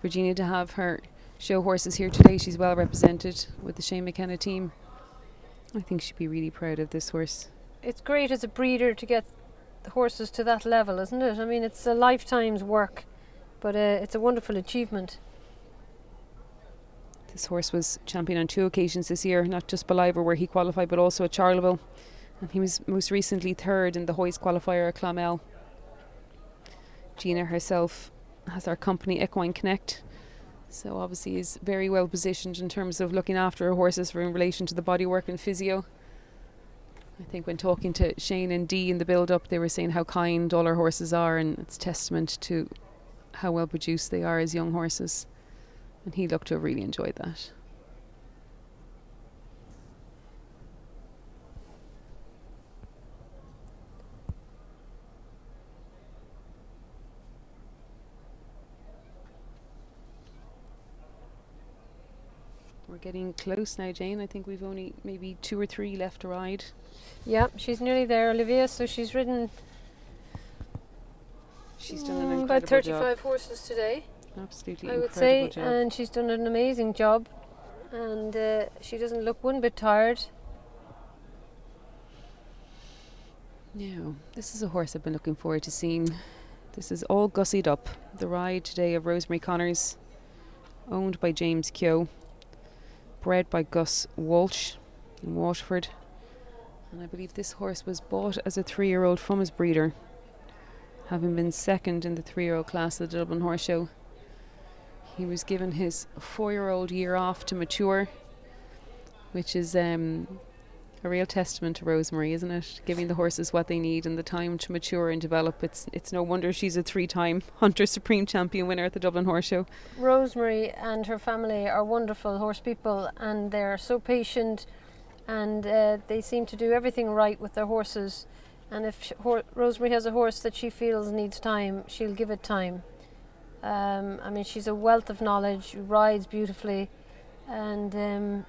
Virginia, to have her show horses here today, she's well represented with the Shane McKenna team. I think she'd be really proud of this horse. It's great as a breeder to get the horses to that level, isn't it? I mean, it's a lifetime's work, but it's a wonderful achievement. This horse was champion on 2 occasions this year, not just Ballarin where he qualified, but also at Charleville, and he was most recently 3rd in the Hoyes qualifier at Clonmel. Gina herself has our company Equine Connect, so obviously is very well positioned in terms of looking after her horses in relation to the bodywork and physio. I think when talking to Shane and Dee in the build-up, they were saying how kind all our horses are, and it's testament to how well produced they are as young horses. And he looked to have really enjoyed that. We're getting close now, Jane. I think we've only maybe 2 or 3 left to ride. Yeah, she's nearly there, Olivia, so she's ridden she's done an incredible about 35 job. horses today. Absolutely I would incredible say, job. and she's done an amazing job, and she doesn't look one bit tired. No, this is a horse I've been looking forward to seeing. This is All Gussied Up, the ride today of Rosemary Connors, owned by James Keogh, bred by Gus Walsh in Waterford, And I believe this horse was bought as a 3-year-old from his breeder, having been second in the 3-year-old class at the Dublin Horse Show. He was given his 4-year-old year off to mature, which is a real testament to Rosemary, isn't it? Giving the horses what they need and the time to mature and develop. It's no wonder she's a 3-time Hunter Supreme Champion winner at the Dublin Horse Show. Rosemary and her family are wonderful horse people, and they're so patient, and they seem to do everything right with their horses. And if Rosemary has a horse that she feels needs time, she'll give it time. I mean, she's a wealth of knowledge, rides beautifully, and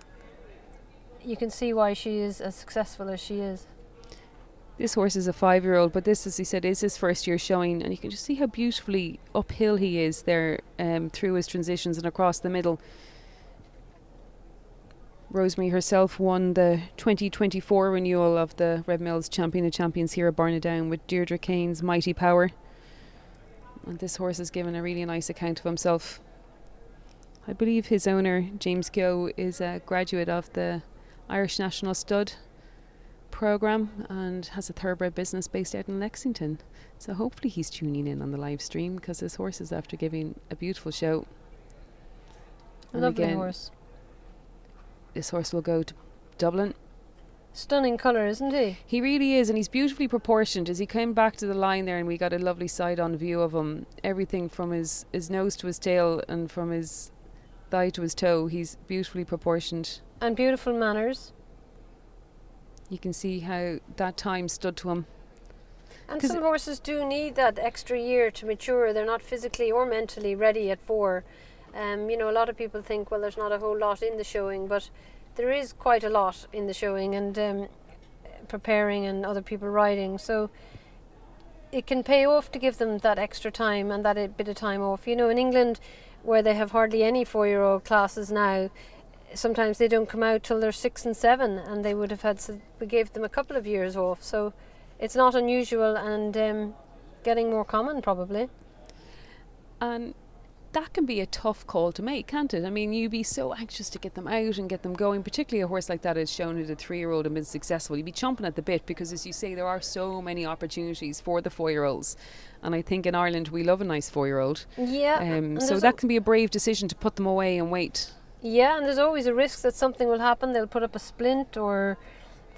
you can see why she is as successful as she is. This horse is a 5-year-old, but this, as he said, is his first year showing, and you can just see how beautifully uphill he is there through his transitions and across the middle. Rosemary herself won the 2024 renewal of the Red Mills Champion of Champions here at Barnadown with Deirdre Kane's Mighty Power. And this horse has given a really nice account of himself. I believe his owner, James Keogh, is a graduate of the Irish National Stud programme and has a thoroughbred business based out in Lexington. So hopefully he's tuning in on the live stream, because his horse is after giving a beautiful show. And Lovely again, horse. This horse will go to Dublin. Stunning colour, isn't he? He really is, and he's beautifully proportioned. As he came back to the line there and we got a lovely side-on view of him, everything from his nose to his tail and from his thigh to his toe, he's beautifully proportioned. And beautiful manners. You can see how that time stood to him. And some horses do need that extra year to mature. They're not physically or mentally ready at 4. You know, a lot of people think, well, there's not a whole lot in the showing, but there is quite a lot in the showing and preparing and other people riding. So it can pay off to give them that extra time and that bit of time off. You know, in England, where they have hardly any 4-year-old classes now, sometimes they don't come out till they're 6 and 7, and they would have had, so we gave them a couple of years off. So it's not unusual and getting more common probably. And that can be a tough call to make, can't it? I mean, you'd be so anxious to get them out and get them going, particularly a horse like that has shown it a 3-year-old and been successful. You'd be chomping at the bit because, as you say, there are so many opportunities for the 4-year-olds. And I think in Ireland we love a nice 4-year-old. Yeah. So that can be a brave decision to put them away and wait. Yeah, and there's always a risk that something will happen. They'll put up a splint or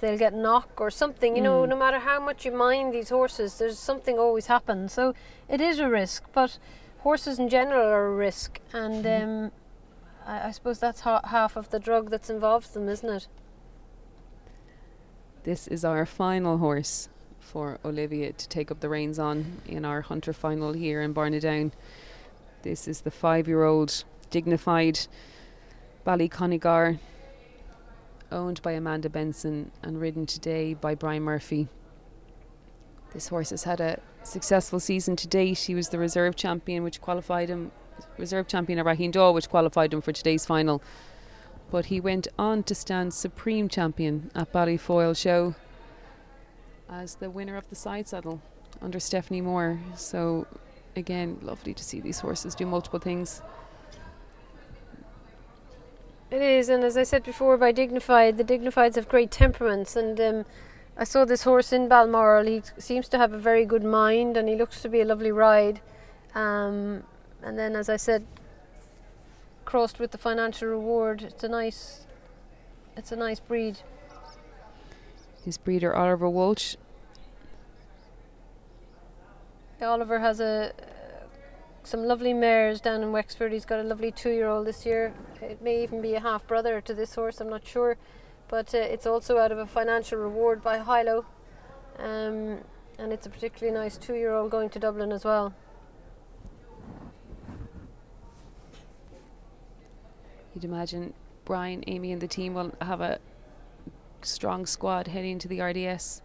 they'll get knock or something. You know, no matter how much you mind these horses, there's something always happens. So it is a risk, but horses in general are a risk, and I suppose that's half of the drug that's involved them, isn't it? This is our final horse for Olivia to take up the reins on in our Hunter final here in Barnadown. This is the 5-year-old Dignified Ballyconnegar, owned by Amanda Benson and ridden today by Brian Murphy. This horse has had a successful season to date. He was the reserve champion, which qualified him, reserve champion at Raheen, which qualified him for today's final. But he went on to stand supreme champion at Ballyfoyle Show as the winner of the side saddle under Stephanie Moore. So again, lovely to see these horses do multiple things. It is, and as I said before, by Dignified, the Dignifieds have great temperaments, and I saw this horse in Balmoral. He seems to have a very good mind, and he looks to be a lovely ride. And then, as I said, crossed with the financial reward. It's a nice breed. His breeder, Oliver Walsh. Oliver has some lovely mares down in Wexford. He's got a lovely 2-year-old this year. It may even be a half brother to this horse, I'm not sure. But it's also out of a financial reward by Hilo. And it's a particularly nice 2-year-old going to Dublin as well. You'd imagine Brian, Amy and the team will have a strong squad heading to the RDS.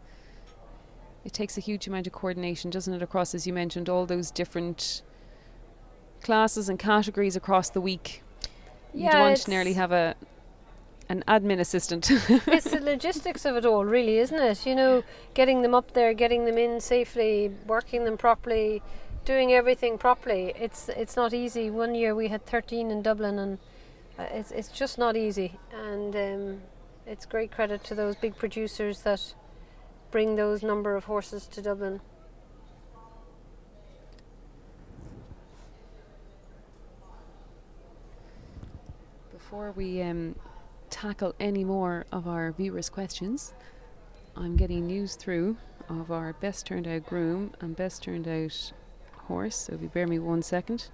It takes a huge amount of coordination, doesn't it, across, as you mentioned, all those different classes and categories across the week. You'd want to nearly have an admin assistant. It's the logistics of it all, really, isn't it? You know, getting them up there, getting them in safely, working them properly, doing everything properly. It's not easy. One year we had 13 in Dublin, and it's just not easy. And it's great credit to those big producers that bring those number of horses to Dublin. Before we tackle any more of our viewers' questions, I'm getting news through of our best turned out groom and best turned out horse, so if you bear me 1 second.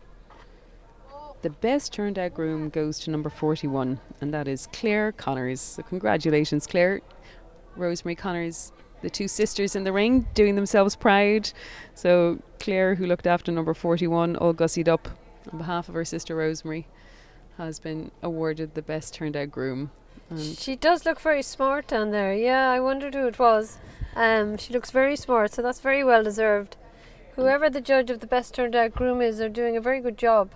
The best turned out groom goes to number 41, and that is Claire Connors. So congratulations, Claire. Rosemary Connors, the two sisters in the ring, doing themselves proud. So Claire, who looked after number 41, All Gussied Up, on behalf of her sister Rosemary, has been awarded the best turned out groom. And She does look very smart down there. Yeah, I wondered who it was. She looks very smart, so that's very well deserved. Whoever the judge of the best turned out groom is, they're doing a very good job.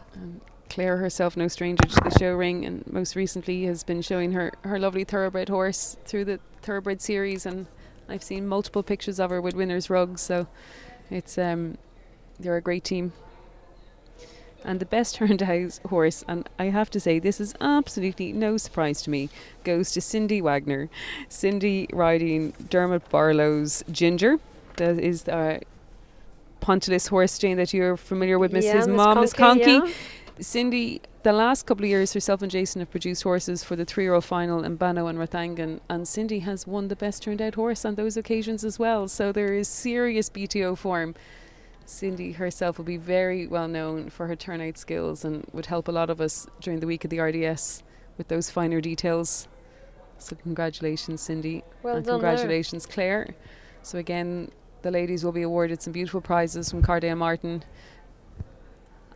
Claire herself, no stranger to the show ring, and most recently has been showing her lovely thoroughbred horse through the thoroughbred series, and I've seen multiple pictures of her with winners' rugs, so it's they're a great team. And the best turned out horse, and I have to say this is absolutely no surprise to me, goes to Cindy Wagner. Cindy riding Dermot Barlow's Ginger. That is the Pontilis horse, Jane, that you're familiar with. His mom is Conky. Yeah. Cindy, the last couple of years, herself and Jason have produced horses for the 3-year-old final in Bano and Rathangan, and Cindy has won the best turned out horse on those occasions as well. So there is serious BTO form. Cindy herself will be very well known for her turnout skills and would help a lot of us during the week of the RDS with those finer details. So congratulations, Cindy. Well and done congratulations, Claire. So again, the ladies will be awarded some beautiful prizes from Cardale Martin.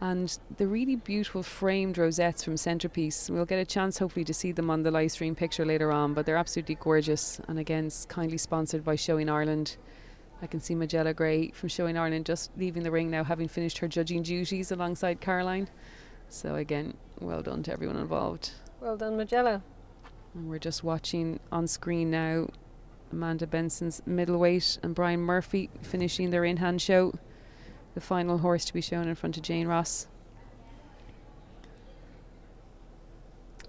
And the really beautiful framed rosettes from Centrepiece. We'll get a chance hopefully to see them on the live stream picture later on, but they're absolutely gorgeous. And again, it's kindly sponsored by Showing Ireland. I can see Magella Gray from Showing Ireland just leaving the ring now, having finished her judging duties alongside Caroline. So again, well done to everyone involved. Well done, Magella. And we're just watching on screen now Amanda Benson's middleweight and Brian Murphy finishing their in-hand show. The final horse to be shown in front of Jane Ross.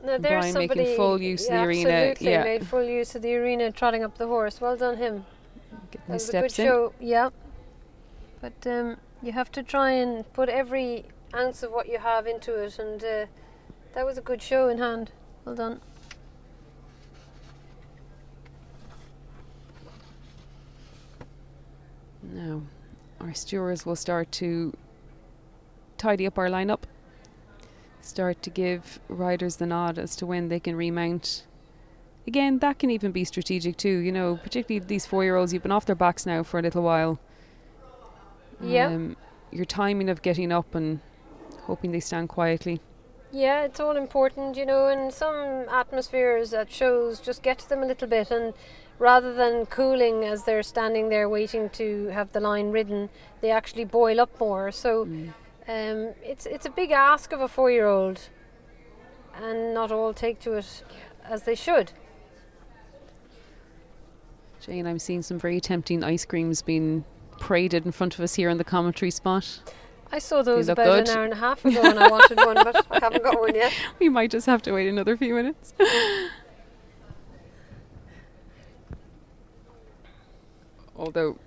Now And there's Brian somebody making full use of the arena. Absolutely, Yeah, made full use of the arena, trotting up the horse. Well done him. getting That his was a good steps in. show. Yeah, but you have to try and put every ounce of what you have into it, and that was a good show in hand. Well done. Now, our stewards will start to tidy up our lineup, start to give riders the nod as to when they can remount. Again, that can even be strategic too, you know, particularly these 4-year-olds. You've been off their backs now for a little while. Yeah. Your timing of getting up and hoping they stand quietly. Yeah, it's all important, you know, and some atmospheres at shows just get to them a little bit, and rather than cooling as they're standing there waiting to have the line ridden, they actually boil up more. So it's a big ask of a 4-year-old, and not all take to it as they should. Jane, I'm seeing some very tempting ice creams being paraded in front of us here in the commentary spot. I saw those look about good. an hour and a half ago and I wanted one, but I haven't got one yet. We might just have to wait another few minutes. Although,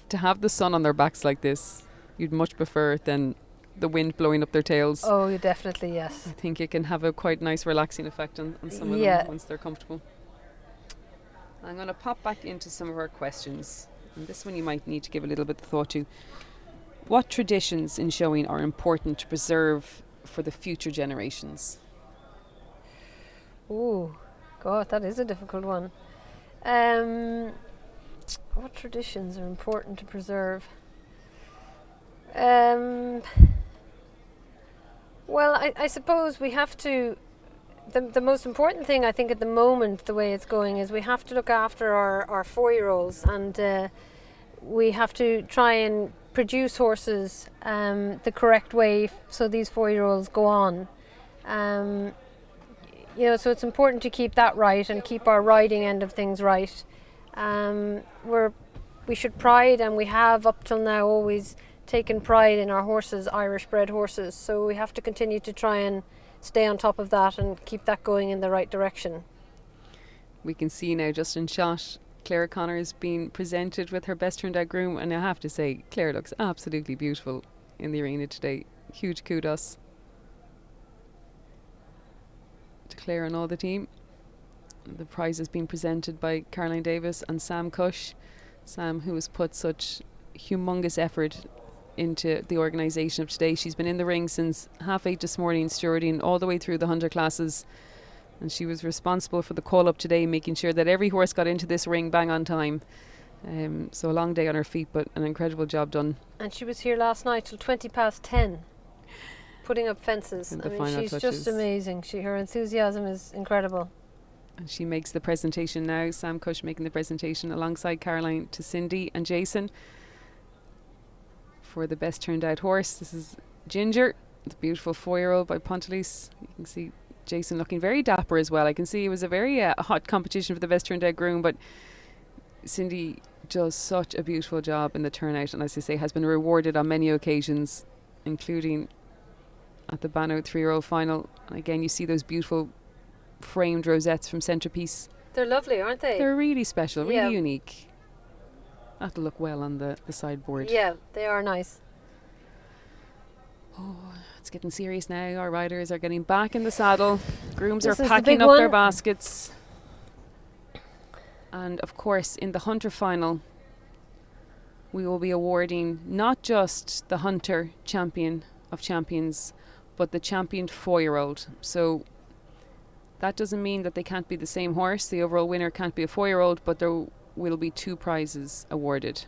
to have the sun on their backs like this, you'd much prefer it than the wind blowing up their tails. Oh, you definitely, yes. I think it can have a quite nice relaxing effect on some of Yeah. them once they're comfortable. I'm going to pop back into some of our questions. And this one you might need to give a little bit of thought to. What traditions in showing are important to preserve for the future generations? Oh, God, that is a difficult one. What traditions are important to preserve? Well, I suppose we have to. The most important thing I think at the moment, the way it's going, is we have to look after our 4-year-olds, and we have to try and produce horses the correct way so these 4-year-olds go on. You know, so it's important to keep that right and keep our riding end of things right. We should pride, and we have up till now always taken pride in our horses, Irish bred horses, so we have to continue to try and stay on top of that and keep that going in the right direction. We can see now just in shot Claire Connors being presented with her best turned out groom, and I have to say Claire looks absolutely beautiful in the arena today. Huge kudos to Claire and all the team. The prize is being presented by Caroline Davis and Sam Cush. Sam, who has put such humongous effort into the organisation of today. She's been in the ring since 8:30 this morning, stewarding all the way through the 100 classes, and she was responsible for the call up today, making sure that every horse got into this ring bang on time. So a long day on her feet, but an incredible job done. And she was here last night till 10:20 putting up fences. I mean, she's just amazing. Her enthusiasm is incredible. And she makes the presentation now. Sam Cush making the presentation alongside Caroline to Cindy and Jason for the best turned out horse. This is Ginger, the beautiful 4-year-old by Pontelise. You can see Jason looking very dapper as well. I can see it was a very hot competition for the best turned out groom, but Cindy does such a beautiful job in the turnout, and as I say, has been rewarded on many occasions, including at the Banno 3-year-old final. And again, you see those beautiful framed rosettes from Centrepiece. They're lovely, aren't they? They're really special, really unique. That'll look well on the sideboard. Yeah, they are nice. Oh, it's getting serious now. Our riders are getting back in the saddle. Grooms This are is the packing big up one. their baskets. And of course, in the Hunter final, we will be awarding not just the Hunter champion of champions, but the championed 4-year-old. So that doesn't mean that they can't be the same horse. The overall winner can't be a 4-year-old, but there will be 2 prizes awarded.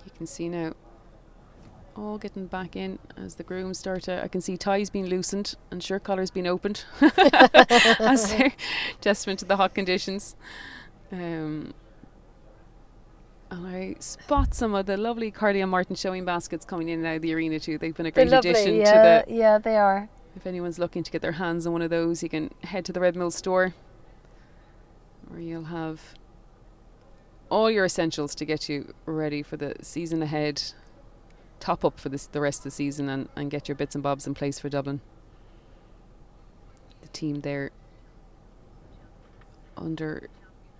You can see now all getting back in as the grooms start to, I can see ties being loosened and shirt collars being opened as they're testament to the hot conditions. And I spot some of the lovely Carly and Martin showing baskets coming in and out of the arena too. They've been a great addition to the... Yeah, they are. If anyone's looking to get their hands on one of those, you can head to the Red Mill store, where you'll have all your essentials to get you ready for the season ahead. Top up for the rest of the season and get your bits and bobs in place for Dublin. The team there under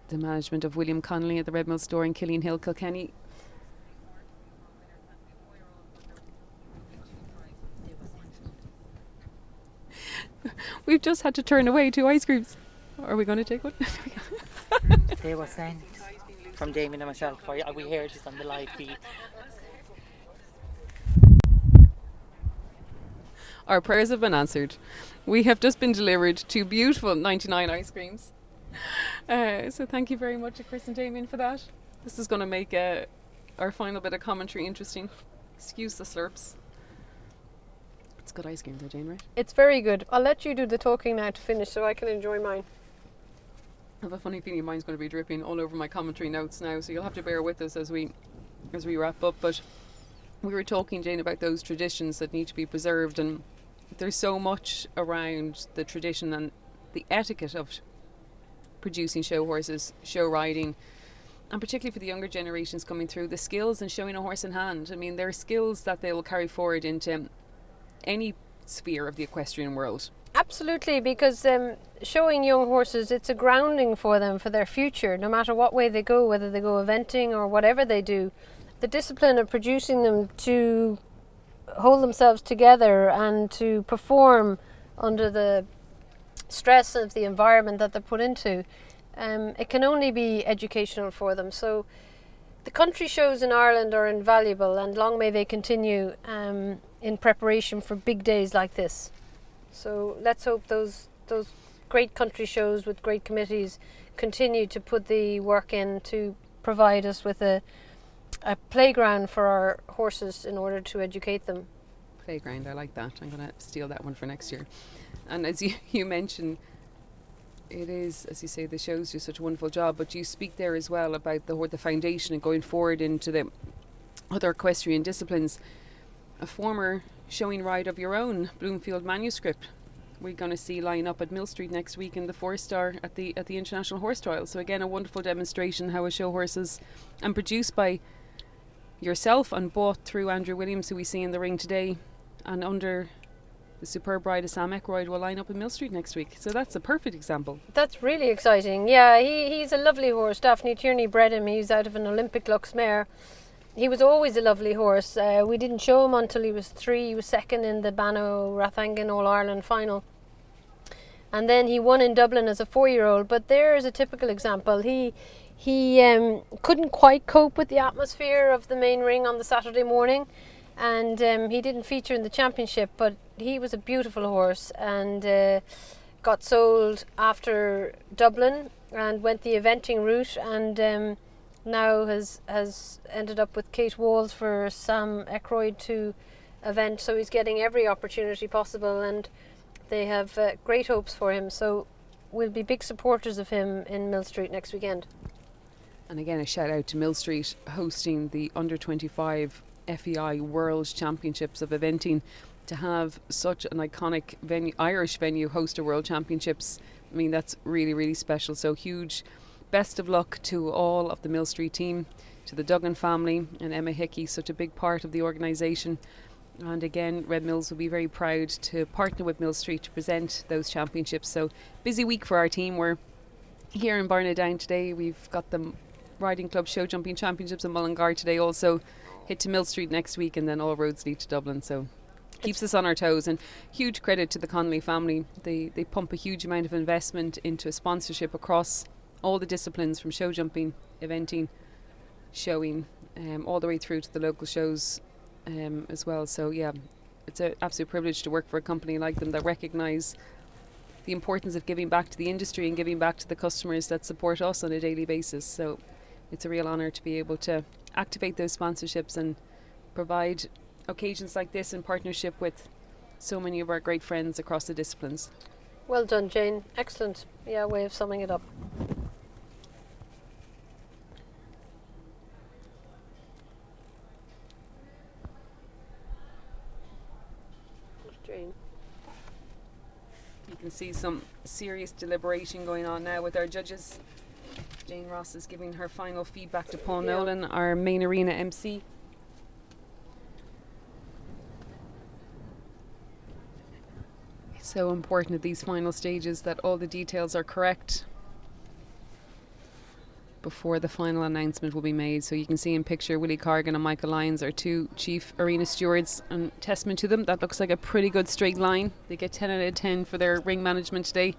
the management of William Connolly at the Red Mill store in Killeen Hill, Kilkenny. We've just had to turn away 2 ice creams. Are we going to take one? They were sent from Damien and myself. We heard this on the live feed. Our prayers have been answered. We have just been delivered 2 beautiful 99 ice creams. So thank you very much to Chris and Damien for that. This is going to make our final bit of commentary interesting. Excuse the slurps. It's good ice cream though, Jane, right? It's very good. I'll let you do the talking now to finish so I can enjoy mine. I have a funny feeling mine's going to be dripping all over my commentary notes now, so you'll have to bear with us as we wrap up. But we were talking, Jane, about those traditions that need to be preserved, and there's so much around the tradition and the etiquette of producing show horses, show riding, and particularly for the younger generations coming through, the skills in showing a horse in hand. I mean, there are skills that they will carry forward into any sphere of the equestrian world. Absolutely, because showing young horses, it's a grounding for them for their future, no matter what way they go, whether they go eventing or whatever they do. The discipline of producing them to hold themselves together and to perform under the stress of the environment that they're put into, it can only be educational for them. So the country shows in Ireland are invaluable, and long may they continue in preparation for big days like this. So let's hope those great country shows with great committees continue to put the work in to provide us with a playground for our horses in order to educate them. Playground, I like that. I'm going to steal that one for next year. And as you mentioned, it is, as you say, the shows do such a wonderful job, but you speak there as well about the foundation and going forward into the other equestrian disciplines. A former showing ride of your own, Bloomfield Manuscript, we're going to see line up at Mill Street next week in the 4-star at the International Horse Trial. So again, a wonderful demonstration how a show horse is, and produced by yourself and bought through Andrew Williams, who we see in the ring today, and under the superb ride of Sam Eckroyd will line up in Mill Street next week. So that's a perfect example. That's really exciting. Yeah, he's a lovely horse. Daphne Tierney bred him. He's out of an Olympic Lux mare. He was always a lovely horse. We didn't show him until he was 3. He was second in the Banno Rathangan All-Ireland final. And then he won in Dublin as a 4-year-old. But there is a typical example. He couldn't quite cope with the atmosphere of the main ring on the Saturday morning. And he didn't feature in the championship. But he was a beautiful horse and got sold after Dublin and went the eventing route. And now has ended up with Kate Walls for Sam Eckroyd to event, so he's getting every opportunity possible, and they have great hopes for him, so we'll be big supporters of him in Mill Street next weekend. And again, a shout out to Mill Street hosting the under 25 FEI World Championships of Eventing. To have such an iconic venue, Irish venue, host a World Championships, I mean, that's really, really special. So huge best of luck to all of the Mill Street team, to the Duggan family and Emma Hickey, such a big part of the organisation. And again, Red Mills will be very proud to partner with Mill Street to present those championships. So busy week for our team. We're here in Barnadown today. We've got the Riding Club Show Jumping Championships in Mullingar today. Also hit to Mill Street next week, and then all roads lead to Dublin. So keeps us on our toes, and huge credit to the Connolly family. They pump a huge amount of investment into sponsorship across all the disciplines, from show jumping, eventing, showing, all the way through to the local shows as well. So yeah, it's an absolute privilege to work for a company like them that recognise the importance of giving back to the industry and giving back to the customers that support us on a daily basis. So it's a real honour to be able to activate those sponsorships and provide occasions like this in partnership with so many of our great friends across the disciplines. Well done, Jane. Excellent way of summing it up. Jane. You can see some serious deliberation going on now with our judges. Jane Ross is giving her final feedback to Paul Nolan, our main arena MC. It's so important at these final stages that all the details are correct before the final announcement will be made. So you can see in picture Willie Cargan and Michael Lyons are 2 chief arena stewards, and testament to them, that looks like a pretty good straight line. They get 10 out of 10 for their ring management today.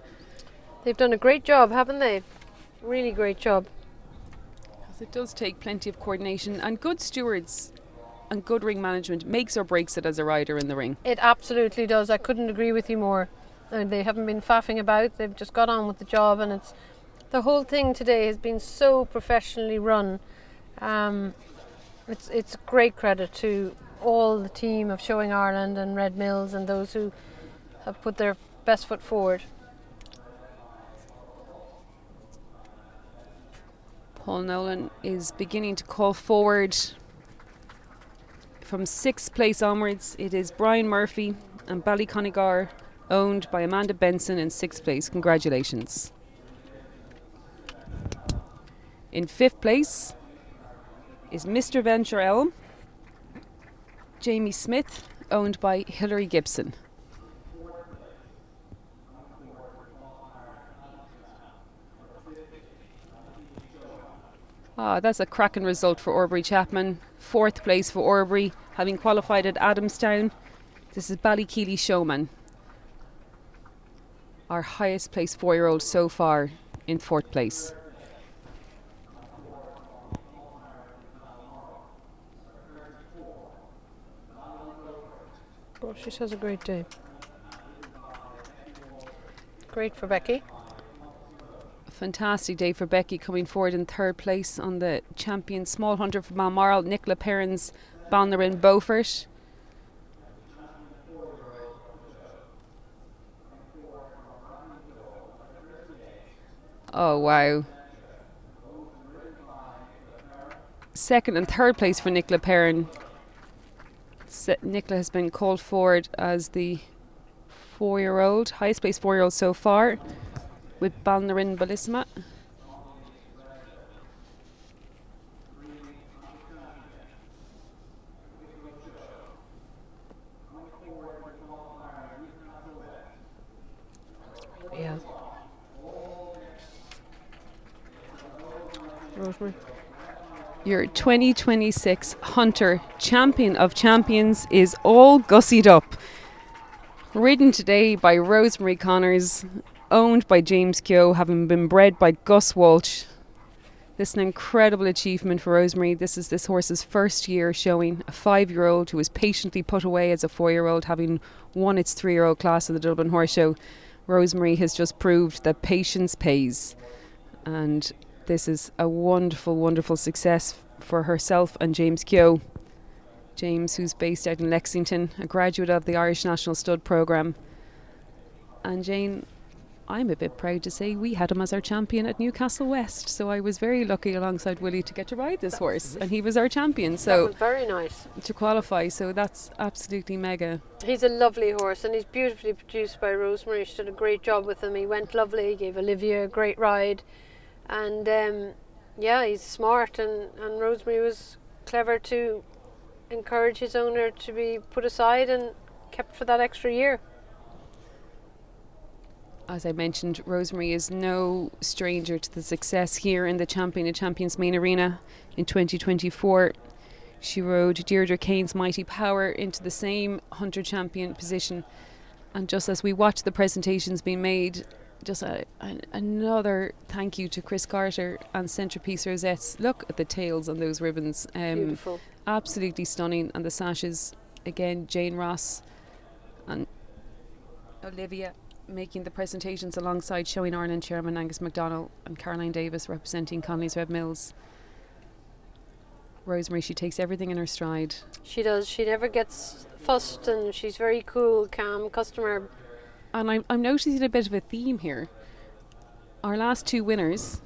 They've done a great job, haven't they? Really great job. Because it does take plenty of coordination, and good stewards and good ring management makes or breaks it as a rider in the ring. It absolutely does. I couldn't agree with you more. They haven't been faffing about. They've just got on with the job, and it's the whole thing today has been so professionally run. It's great credit to all the team of Showing Ireland and Red Mills and those who have put their best foot forward. Paul Nolan is beginning to call forward. From 6th place onwards, it is Brian Murphy and Ballyconnegar, owned by Amanda Benson, in 6th place. Congratulations. In 5th place is Mr. Venture Elm, Jamie Smith, owned by Hilary Gibson. That's a cracking result for Aubrey Chapman. 4th place for Aubrey, having qualified at Adamstown. This is Ballykeely Showman, our highest placed 4-year-old so far, in 4th place. Oh, she has a great day. Great for Becky. Fantastic day for Becky, coming forward in 3rd place on the champion small hunter from Balmoral, Nicola Perrin's Ballarin Beaufort. Oh wow. 2nd and 3rd place for Nicola Perrin. Nicola has been called forward as the 4-year-old, highest placed 4-year-old so far, with Balnarin Balisma. Rosemary. Your 2026 Hunter Champion of Champions is All Gussied Up. Ridden today by Rosemary Connors, owned by James Keogh, having been bred by Gus Walsh. This is an incredible achievement for Rosemary. This is this horse's first year showing, a 5-year-old who was patiently put away as a 4-year-old, having won its 3-year-old class at the Dublin Horse Show. Rosemary has just proved that patience pays. And this is a wonderful, wonderful success for herself and James Keogh. James, who's based out in Lexington, a graduate of the Irish National Stud Programme. And Jane, I'm a bit proud to say we had him as our champion at Newcastle West. So I was very lucky alongside Willie to get to ride this horse. And he was our champion. So that was very nice. To qualify, so that's absolutely mega. He's a lovely horse and he's beautifully produced by Rosemary. She did a great job with him. He went lovely, gave Olivia a great ride. And yeah, he's smart, and Rosemary was clever to encourage his owner to be put aside and kept for that extra year. As I mentioned, Rosemary is no stranger to the success here in the Champion of Champions main arena. In 2024, she rode Deirdre Kane's Mighty Power into the same Hunter Champion position. And just as we watched the presentations being made, just another thank you to Chris Carter and Centrepiece Rosettes. Look at the tails on those ribbons. Beautiful. Absolutely stunning. And the sashes, again, Jane Ross and Olivia making the presentations alongside Showing Ireland Chairman Angus MacDonald and Caroline Davis representing Connolly's Red Mills. Rosemary, she takes everything in her stride. She does. She never gets fussed, and she's very cool, calm, customer. And I'm noticing a bit of a theme here. Our last 2 winners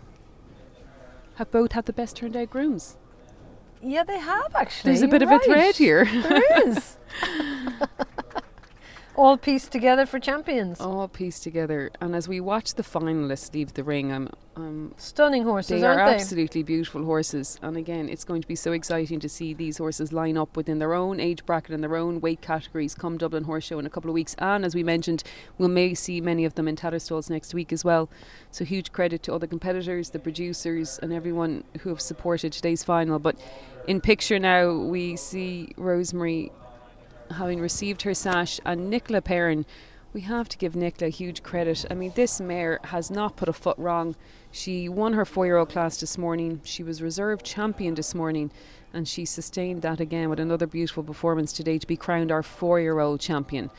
have both had the best turned out grooms. Yeah, they have actually. There's a bit of a thread here. There is. All pieced together for champions. All pieced together. And as we watch the finalists leave the ring, stunning horses, they aren't are they? absolutely beautiful horses. And again, it's going to be so exciting to see these horses line up within their own age bracket and their own weight categories come Dublin Horse Show in a couple of weeks. And as we mentioned, we may see many of them in Tatterstalls next week as well. So huge credit to all the competitors, the producers and everyone who have supported today's final. But in picture now, we see Rosemary having received her sash, and Nicola Perrin. We have to give Nicola huge credit. I mean, this mare has not put a foot wrong. She won her 4-year-old class this morning. She was reserve champion this morning, and she sustained that again with another beautiful performance today to be crowned our 4-year-old champion.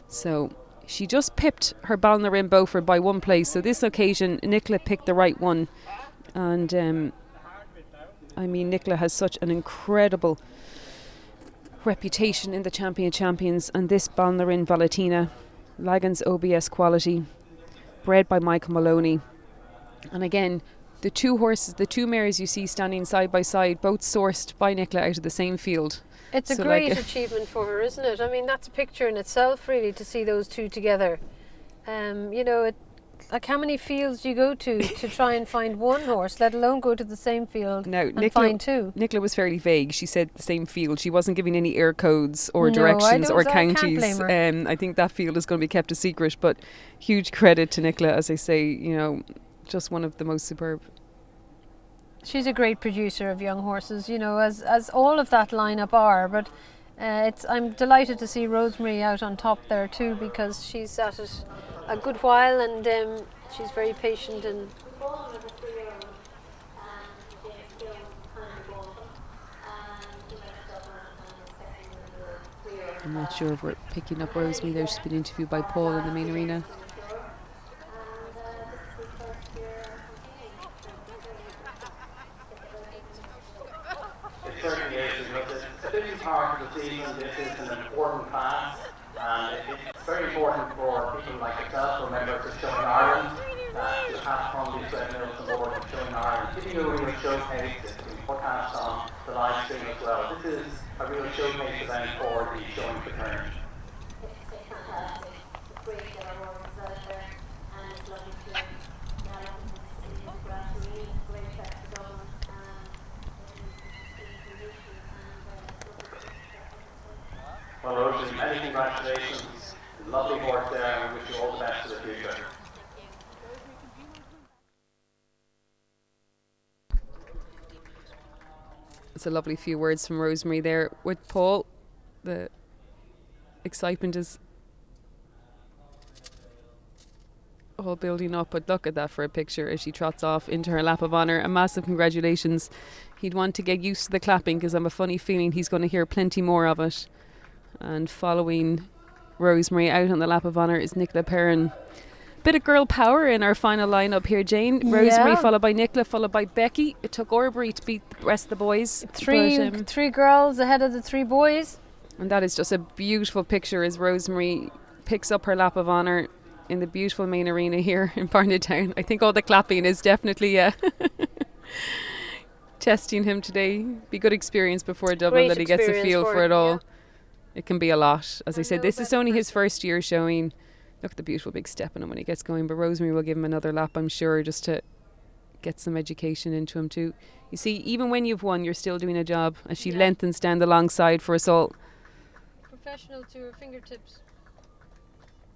So she just pipped her Ballarin Beaufort by 1 place. So this occasion, Nicola picked the right one. And I mean, Nicola has such an incredible reputation in the Champion of Champions, and this Ballarin Valentina, Lagabs OBS Quality, bred by Michael Moloney. And again, the 2 horses, the 2 mares you see standing side by side, both sourced by Nicola out of the same field. It's a great achievement for her, isn't it? I mean, that's a picture in itself, really, to see those 2 together. You know, like how many fields do you go to try and find one horse, let alone go to the same field and find 2? Nicola was fairly vague. She said the same field. She wasn't giving any air codes or directions or counties. I think that field is going to be kept a secret, but huge credit to Nicola, as I say, you know, just one of the most superb. She's a great producer of young horses, you know, as all of that lineup are, but I'm delighted to see Rosemary out on top there too, because she's at it a good while, and she's very patient. And I'm not sure if we're picking up Rosemary there. She's been interviewed by Paul in the main arena. It certainly is. It's a busy part of the season. This is an important class. And it's very important for people like yourself, or members of Showing Ireland, to have Connolly's Red Mills on board of Showing Ireland, giving you a real showcase that's been broadcast on the live stream as well. This is a real showcase event for the showing fraternity. It's fantastic. It's great to have our horses out there, and it's lovely to now it's gradually great back to Dublin, Well, Rosemary, many congratulations. Lovely horse there, and we wish you all the best for the future. It's a lovely few words from Rosemary there. With Paul, the excitement is all building up, but look at that for a picture as she trots off into her lap of honour. A massive congratulations. He'd want to get used to the clapping because I'm a funny feeling he's going to hear plenty more of it. And following Rosemary out on the lap of honour is Nicola Perrin. Bit of girl power in our final lineup here, Jane. Rosemary followed by Nicola, followed by Becky. It took Aubrey to beat the rest of the boys. Three girls ahead of the 3 boys. And that is just a beautiful picture as Rosemary picks up her lap of honour in the beautiful main arena here in Barnadown. I think all the clapping is definitely testing him today. Be good experience before Dublin, that he gets a feel for it all. It can be a lot. As I said, this is only his first year showing. Look at the beautiful big step in him when he gets going. But Rosemary will give him another lap, I'm sure, just to get some education into him too. You see, even when you've won, you're still doing a job, as she lengthens down the long side for us all. Professional to her fingertips.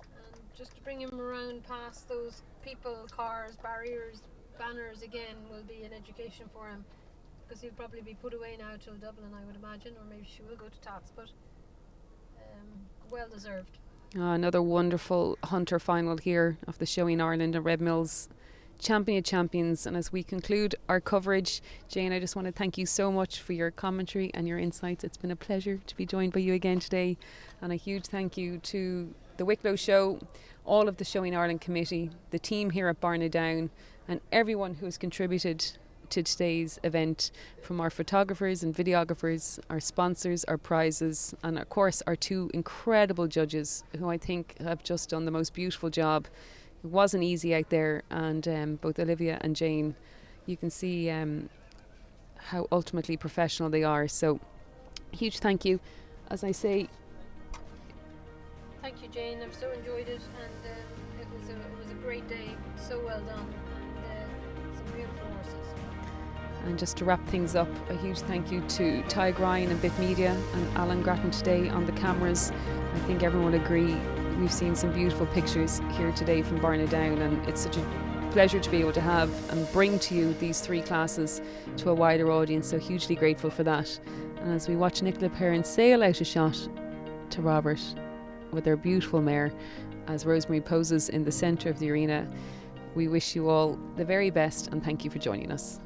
And just to bring him around past those people, cars, barriers, banners again will be an education for him. Because he'll probably be put away now till Dublin, I would imagine, or maybe she will go to Tots, but well deserved. Another wonderful hunter final here of the show in Ireland and Red Mills Champion of Champions. And as we conclude our coverage, Jane, I just want to thank you so much for your commentary and your insights. It's been a pleasure to be joined by you again today, and a huge thank you to the Wicklow Show, all of the Show in Ireland committee, the team here at Barnadown, and everyone who has contributed to today's event, from our photographers and videographers, our sponsors, our prizes, and of course our 2 incredible judges who I think have just done the most beautiful job. It wasn't easy out there, and both Olivia and Jane, you can see how ultimately professional they are. So huge thank you. As I say, thank you, Jane. I've so enjoyed it, and it was a great day. So well done, and some beautiful horses. and just to wrap things up, a huge thank you to Ty Ryan and Bit Media and Alan Grattan today on the cameras. I think everyone will agree we've seen some beautiful pictures here today from Barnadown, and it's such a pleasure to be able to have and bring to you these 3 classes to a wider audience, so hugely grateful for that. And as we watch Nicola Perrin sail out a shot to Robert with their beautiful mare, as Rosemary poses in the centre of the arena, we wish you all the very best and thank you for joining us.